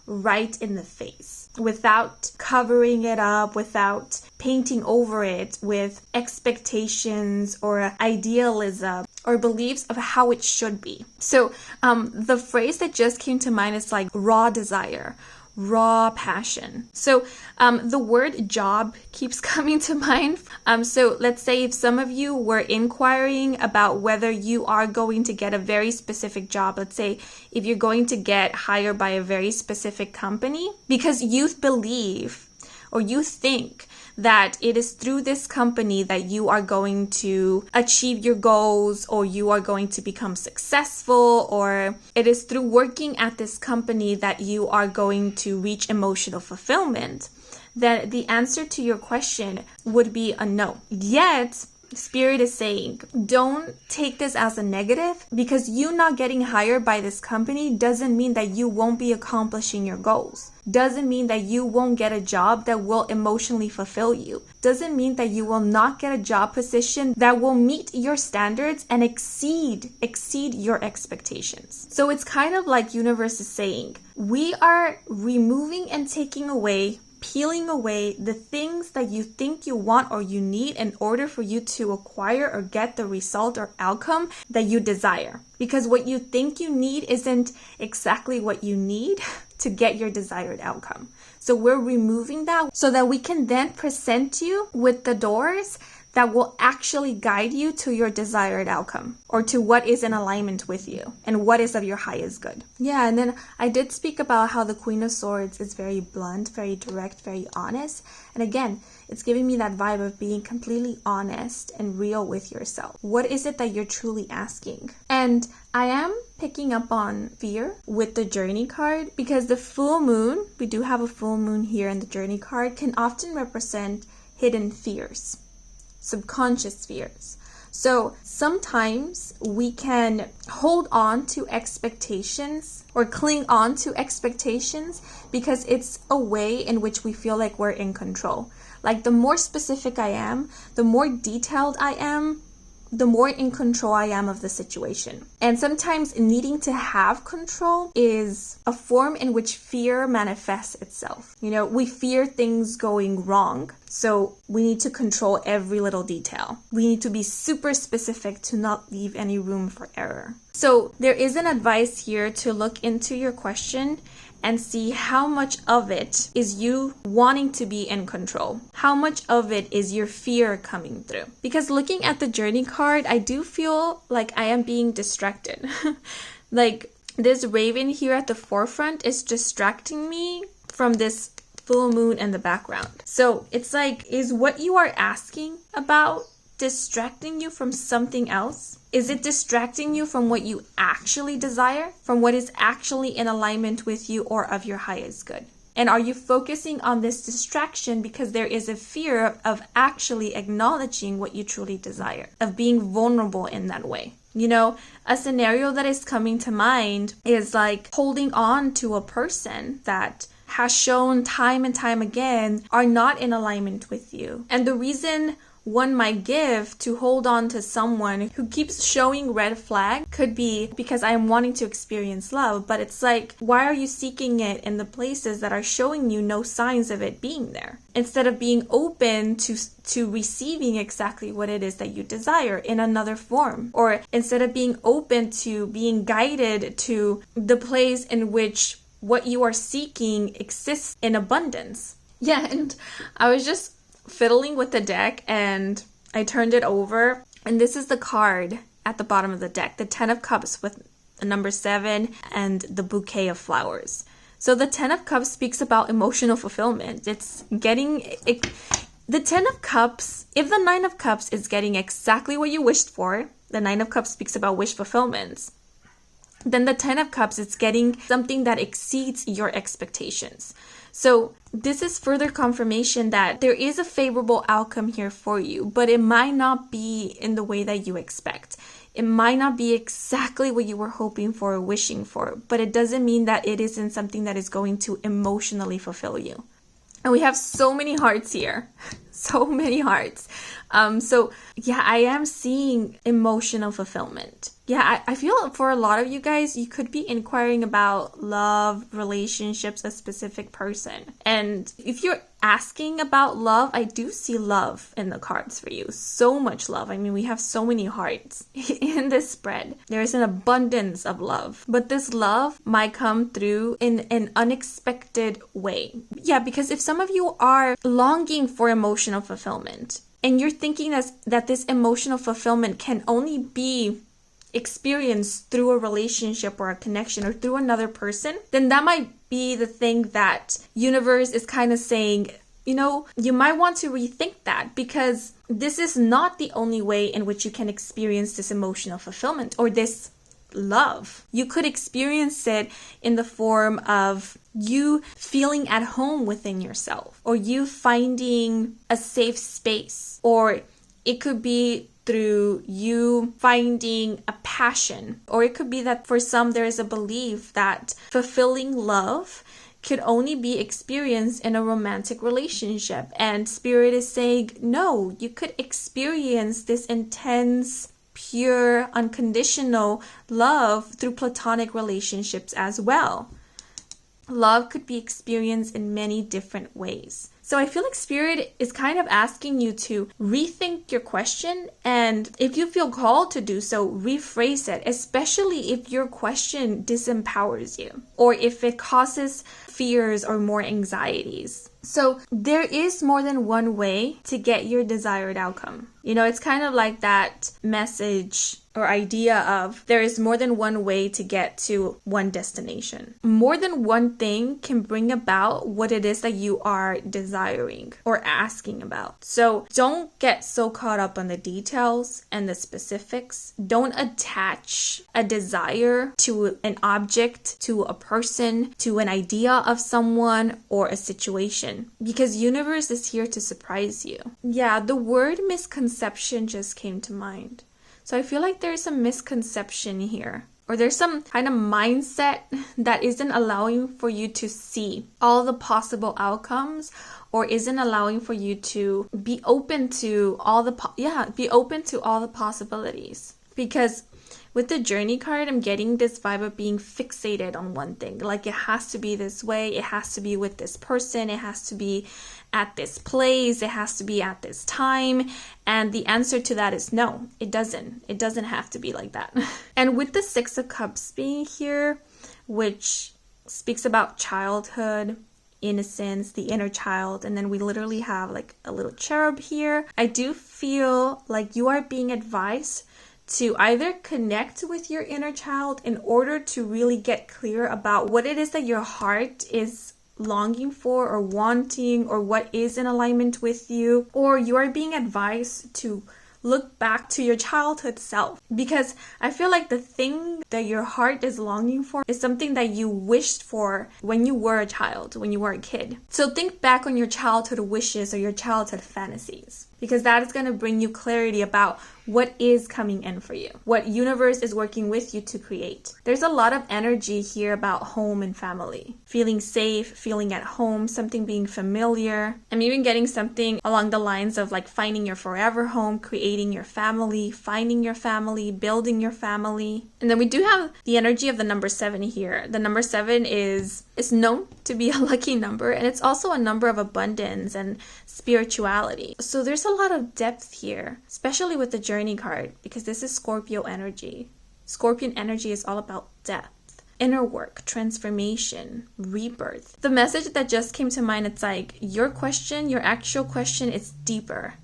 Speaker 1: right in the face without covering it up, without painting over it with expectations or idealism or beliefs of how it should be. So the phrase that just came to mind is like raw desire, raw passion. So the word job keeps coming to mind. So let's say if some of you were inquiring about whether you are going to get a very specific job, let's say if you're going to get hired by a very specific company, because you believe or you think that it is through this company that you are going to achieve your goals, or you are going to become successful, or it is through working at this company that you are going to reach emotional fulfillment, then the answer to your question would be a no. Yet, Spirit is saying, don't take this as a negative, because you not getting hired by this company doesn't mean that you won't be accomplishing your goals. Doesn't mean that you won't get a job that will emotionally fulfill you. Doesn't mean that you will not get a job position that will meet your standards and exceed your expectations. So it's kind of like universe is saying, we are removing and taking away, peeling away the things that you think you want or you need in order for you to acquire or get the result or outcome that you desire. Because what you think you need isn't exactly what you need to get your desired outcome. So we're removing that so that we can then present you with the doors that will actually guide you to your desired outcome, or to what is in alignment with you and what is of your highest good. Yeah, and then I did speak about how the Queen of Swords is very blunt, very direct, very honest. And again, it's giving me that vibe of being completely honest and real with yourself. What is it that you're truly asking? And I am picking up on fear with the Journey card, because the full moon, we do have a full moon here in the Journey card, can often represent hidden fears, subconscious fears. So sometimes we can hold on to expectations or cling on to expectations because it's a way in which we feel like we're in control. Like the more specific I am, the more detailed I am, the more in control I am of the situation. And sometimes needing to have control is a form in which fear manifests itself. You know, we fear things going wrong, so we need to control every little detail. We need to be super specific to not leave any room for error. So there is an advice here to look into your question and see how much of it is you wanting to be in control. How much of it is your fear coming through? Because looking at the Journey card, I do feel like I am being distracted. Like this raven here at the forefront is distracting me from this full moon in the background. So it's like, is what you are asking about distracting you from something else? Is it distracting you from what you actually desire? From what is actually in alignment with you or of your highest good? And are you focusing on this distraction because there is a fear of actually acknowledging what you truly desire, of being vulnerable in that way? You know, a scenario that is coming to mind is like holding on to a person that has shown time and time again are not in alignment with you. And the reason one might give to hold on to someone who keeps showing red flag could be because I am wanting to experience love, but it's like, why are you seeking it in the places that are showing you no signs of it being there? Instead of being open to receiving exactly what it is that you desire in another form, or instead of being open to being guided to the place in which what you are seeking exists in abundance. Yeah, and I was just fiddling with the deck and I turned it over, and this is the card at the bottom of the deck, the 10 of Cups with the number 7 and the bouquet of flowers. So the 10 of Cups speaks about emotional fulfillment. It's getting the 10 of Cups, if the 9 of Cups is getting exactly what you wished for, the 9 of Cups speaks about wish fulfillments. Then the 10 of Cups is getting something that exceeds your expectations. So this is further confirmation that there is a favorable outcome here for you, but it might not be in the way that you expect. It might not be exactly what you were hoping for or wishing for, but it doesn't mean that it isn't something that is going to emotionally fulfill you. And we have so many hearts here. So many hearts. So yeah, I am seeing emotional fulfillment. Yeah, I feel for a lot of you guys, you could be inquiring about love, relationships, a specific person. And if you're asking about love, I do see love in the cards for you. So much love. I mean, we have so many hearts in this spread. There is an abundance of love. But this love might come through in an unexpected way. Yeah, because if some of you are longing for emotional fulfillment, and you're thinking that this emotional fulfillment can only be experienced through a relationship or a connection or through another person, then that might be the thing that universe is kind of saying, you know, you might want to rethink that, because this is not the only way in which you can experience this emotional fulfillment or this love. You could experience it in the form of you feeling at home within yourself, or you finding a safe space, or it could be through you finding a passion, or it could be that for some there is a belief that fulfilling love could only be experienced in a romantic relationship, and Spirit is saying no, you could experience this intense, pure, unconditional love through platonic relationships as well. Love could be experienced in many different ways. So I feel like Spirit is kind of asking you to rethink your question, and if you feel called to do so, rephrase it, especially if your question disempowers you or if it causes fears or more anxieties. So there is more than one way to get your desired outcome. You know, it's kind of like that message or idea of there is more than one way to get to one destination. More than one thing can bring about what it is that you are desiring or asking about. So don't get so caught up on the details and the specifics. Don't attach a desire to an object, to a person, to an idea of someone or a situation, because universe is here to surprise you. Yeah, the word misconception just came to mind. So I feel like there's a misconception here, or there's some kind of mindset that isn't allowing for you to see all the possible outcomes, or isn't allowing for you to be open to all the possibilities. Because with the journey card, I'm getting this vibe of being fixated on one thing. Like it has to be this way, it has to be with this person, it has to be at this place, it has to be at this time. And the answer to that is no, it doesn't. It doesn't have to be like that. And with the 6 of Cups being here, which speaks about childhood, innocence, the inner child, and then we literally have like a little cherub here, I do feel like you are being advised to either connect with your inner child in order to really get clear about what it is that your heart is longing for or wanting, or what is in alignment with you, or you are being advised to look back to your childhood self, because I feel like the thing that your heart is longing for is something that you wished for when you were a child, when you were a kid. So think back on your childhood wishes or your childhood fantasies, because that is going to bring you clarity about what is coming in for you, what universe is working with you to create. There's a lot of energy here about home and family, feeling safe, feeling at home, something being familiar. I'm even getting something along the lines of like finding your forever home, creating your family, finding your family, building your family. And then we do have the energy of the number 7 here. The number 7 is known to be a lucky number, and it's also a number of abundance and spirituality. So there's a lot of depth here, especially with the journey card, because this is Scorpio energy. Scorpion energy is all about depth, inner work, transformation, rebirth. The message that just came to mind, it's like your question, your actual question is deeper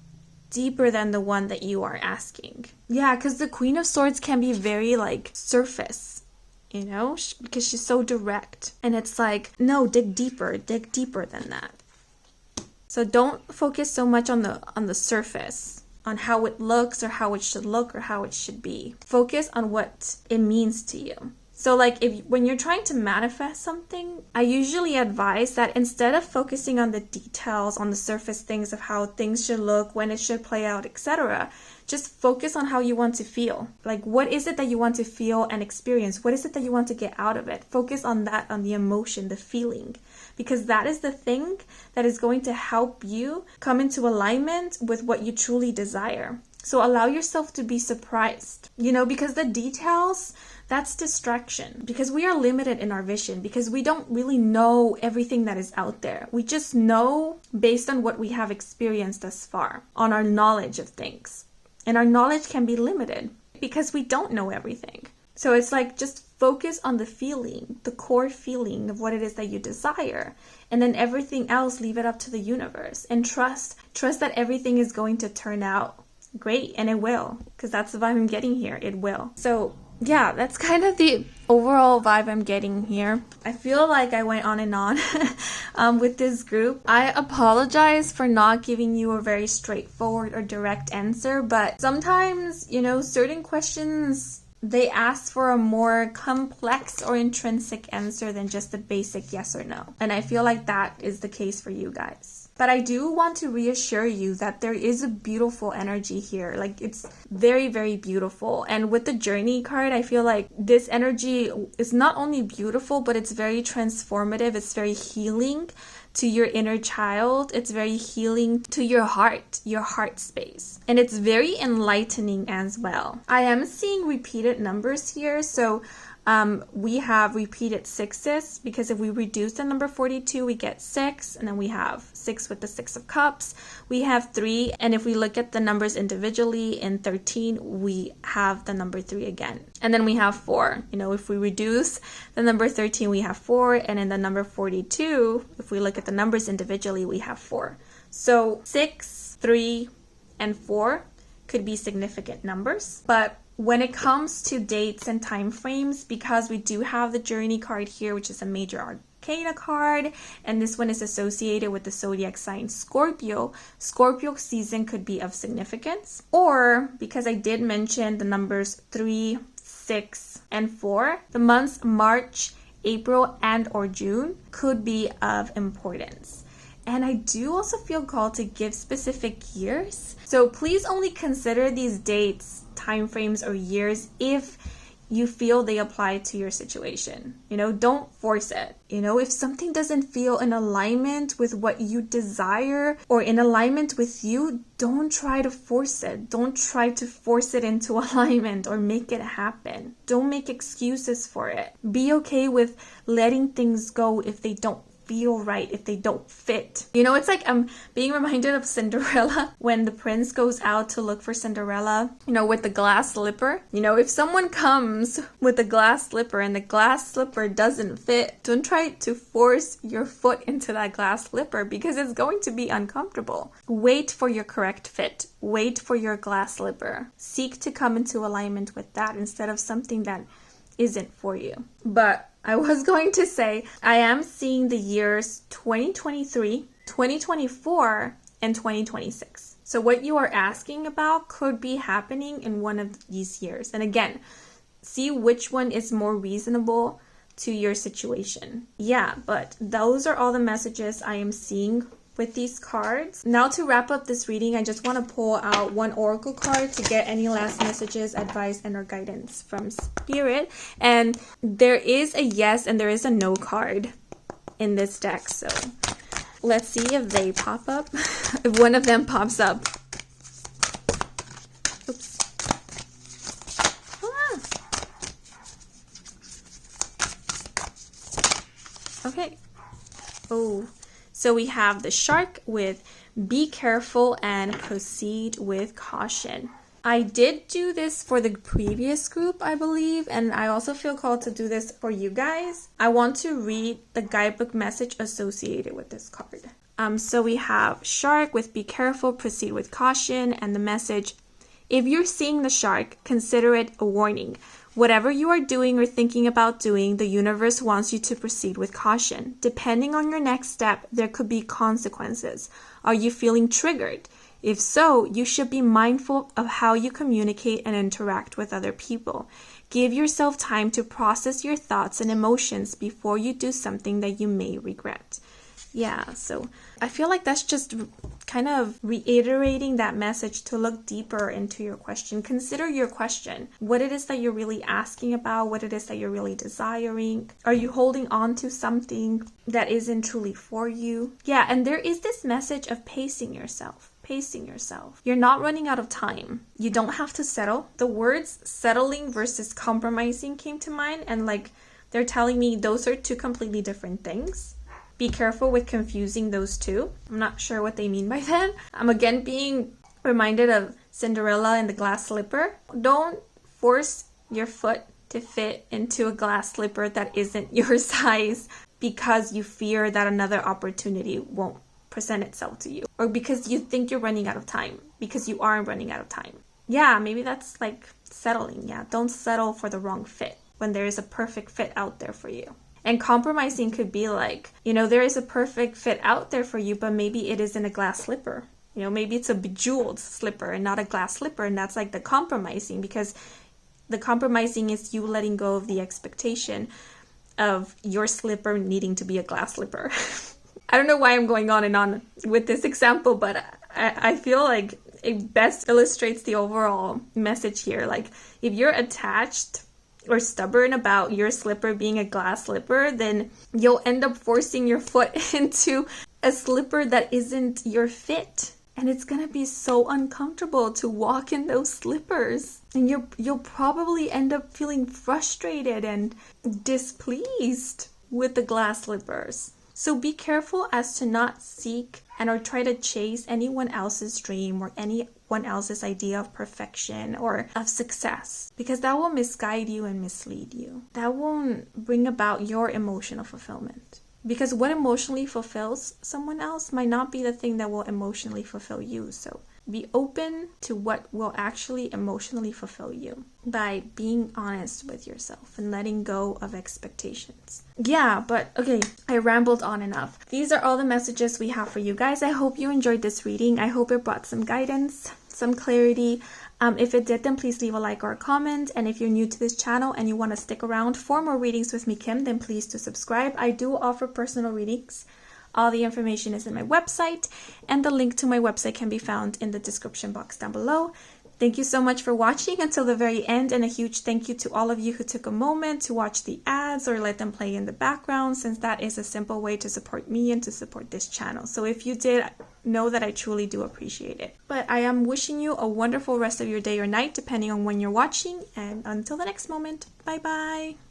Speaker 1: than the one that you are asking. Yeah, because the Queen of Swords can be very like surface, you know, because she's so direct. And it's like, no, dig deeper than that. So don't focus so much on the surface, on how it looks or how it should look or how it should be. Focus on what it means to you. So like when you're trying to manifest something, I usually advise that instead of focusing on the details, on the surface things of how things should look, when it should play out, etc., just focus on how you want to feel. Like, what is it that you want to feel and experience? What is it that you want to get out of it? Focus on that, on the emotion, the feeling, because that is the thing that is going to help you come into alignment with what you truly desire. So allow yourself to be surprised, you know, because the details, that's distraction, because we are limited in our vision, because we don't really know everything that is out there. We just know based on what we have experienced thus far, on our knowledge of things. And our knowledge can be limited because we don't know everything. So it's like, just focus on the feeling, the core feeling of what it is that you desire. And then everything else, leave it up to the universe. And trust that everything is going to turn out great. And it will, because that's the vibe I'm getting here. It will. So yeah, that's kind of the overall vibe I'm getting here. I feel like I went on and on with this group. I apologize for not giving you a very straightforward or direct answer, but sometimes, you know, certain questions, they ask for a more complex or intrinsic answer than just a basic yes or no. And I feel like that is the case for you guys. But I do want to reassure you that there is a beautiful energy here. Like, it's very, very beautiful. And with the journey card, I feel like this energy is not only beautiful, but it's very transformative. It's very healing to your inner child. It's very healing to your heart space. And it's very enlightening as well. I am seeing repeated numbers here. So we have repeated sixes, because if we reduce the number 42, we get 6, and then we have 6 with the 6 of cups. We have 3, and if we look at the numbers individually, in 13, we have the number 3 again. And then we have 4. You know, if we reduce the number 13, we have 4, and in the number 42, if we look at the numbers individually, we have 4. So 6, 3, and 4 could be significant numbers, but when it comes to dates and time frames, because we do have the journey card here, which is a major arcana card, and this one is associated with the zodiac sign Scorpio. Scorpio season could be of significance, or because I did mention the numbers 3, 6, and 4, the months March, April, and or June could be of importance. And I do also feel called to give specific years. So please only consider these dates, time frames, or years if you feel they apply to your situation. You know, don't force it. You know, if something doesn't feel in alignment with what you desire or in alignment with you, don't try to force it. Don't try to force it into alignment or make it happen. Don't make excuses for it. Be okay with letting things go if they don't feel right, if they don't fit. You know, it's like I'm being reminded of Cinderella when the prince goes out to look for Cinderella, you know, with the glass slipper. You know, if someone comes with a glass slipper and the glass slipper doesn't fit, don't try to force your foot into that glass slipper, because it's going to be uncomfortable. Wait for your correct fit. Wait for your glass slipper. Seek to come into alignment with that instead of something that isn't for you. But I was going to say, I am seeing the years 2023, 2024, and 2026. So what you are asking about could be happening in one of these years. And again, see which one is more reasonable to your situation. Yeah, but those are all the messages I am seeing with these cards. Now to wrap up this reading, I just want to pull out one oracle card to get any last messages, advice, and or guidance from Spirit. And there is a yes and there is a no card in this deck. So let's see if they pop up. If one of them pops up. Oops. Okay. Oh. So we have the shark with be careful and proceed with caution. I did do this for the previous group, I believe, and I also feel called to do this for you guys. I want to read the guidebook message associated with this card. So we have shark with be careful, proceed with caution, and the message, if you're seeing the shark, consider it a warning. Whatever you are doing or thinking about doing, the universe wants you to proceed with caution. Depending on your next step, there could be consequences. Are you feeling triggered? If so, you should be mindful of how you communicate and interact with other people. Give yourself time to process your thoughts and emotions before you do something that you may regret. Yeah, so I feel like that's just kind of reiterating that message to look deeper into your question. Consider your question. What it is that you're really asking about, what it is that you're really desiring. Are you holding on to something that isn't truly for you? Yeah, and there is this message of pacing yourself. Pacing yourself. You're not running out of time. You don't have to settle. The words settling versus compromising came to mind, and like they're telling me those are two completely different things. Be careful with confusing those two. I'm not sure what they mean by that. I'm again being reminded of Cinderella and the glass slipper. Don't force your foot to fit into a glass slipper that isn't your size because you fear that another opportunity won't present itself to you, or because you think you're running out of time, because you aren't running out of time. Yeah, maybe that's like settling. Yeah, don't settle for the wrong fit when there is a perfect fit out there for you. And compromising could be like, there is a perfect fit out there for you, but maybe it isn't a glass slipper. Maybe it's a bejeweled slipper and not a glass slipper. And that's like the compromising, because the compromising is you letting go of the expectation of your slipper needing to be a glass slipper. I don't know why I'm going on and on with this example, but I feel like it best illustrates the overall message here. Like, if you're attached or stubborn about your slipper being a glass slipper, then you'll end up forcing your foot into a slipper that isn't your fit. And it's gonna be so uncomfortable to walk in those slippers. And you'll probably end up feeling frustrated and displeased with the glass slippers. So be careful as to not seek and or try to chase anyone else's dream or anyone else's idea of perfection or of success, because that will misguide you and mislead you. That won't bring about your emotional fulfillment, because what emotionally fulfills someone else might not be the thing that will emotionally fulfill you. So be open to what will actually emotionally fulfill you by being honest with yourself and letting go of expectations. Yeah, but okay, I rambled on enough. These are all the messages we have for you guys. I hope you enjoyed this reading. I hope it brought some guidance, some clarity. If it did, then please leave a like or a comment. And if you're new to this channel and you want to stick around for more readings with me, Kim, then please do subscribe. I do offer personal readings. All the information is in my website, and the link to my website can be found in the description box down below. Thank you so much for watching until the very end, and a huge thank you to all of you who took a moment to watch the ads or let them play in the background, since that is a simple way to support me and to support this channel. So if you did, know that I truly do appreciate it. But I am wishing you a wonderful rest of your day or night, depending on when you're watching, and until the next moment, bye bye.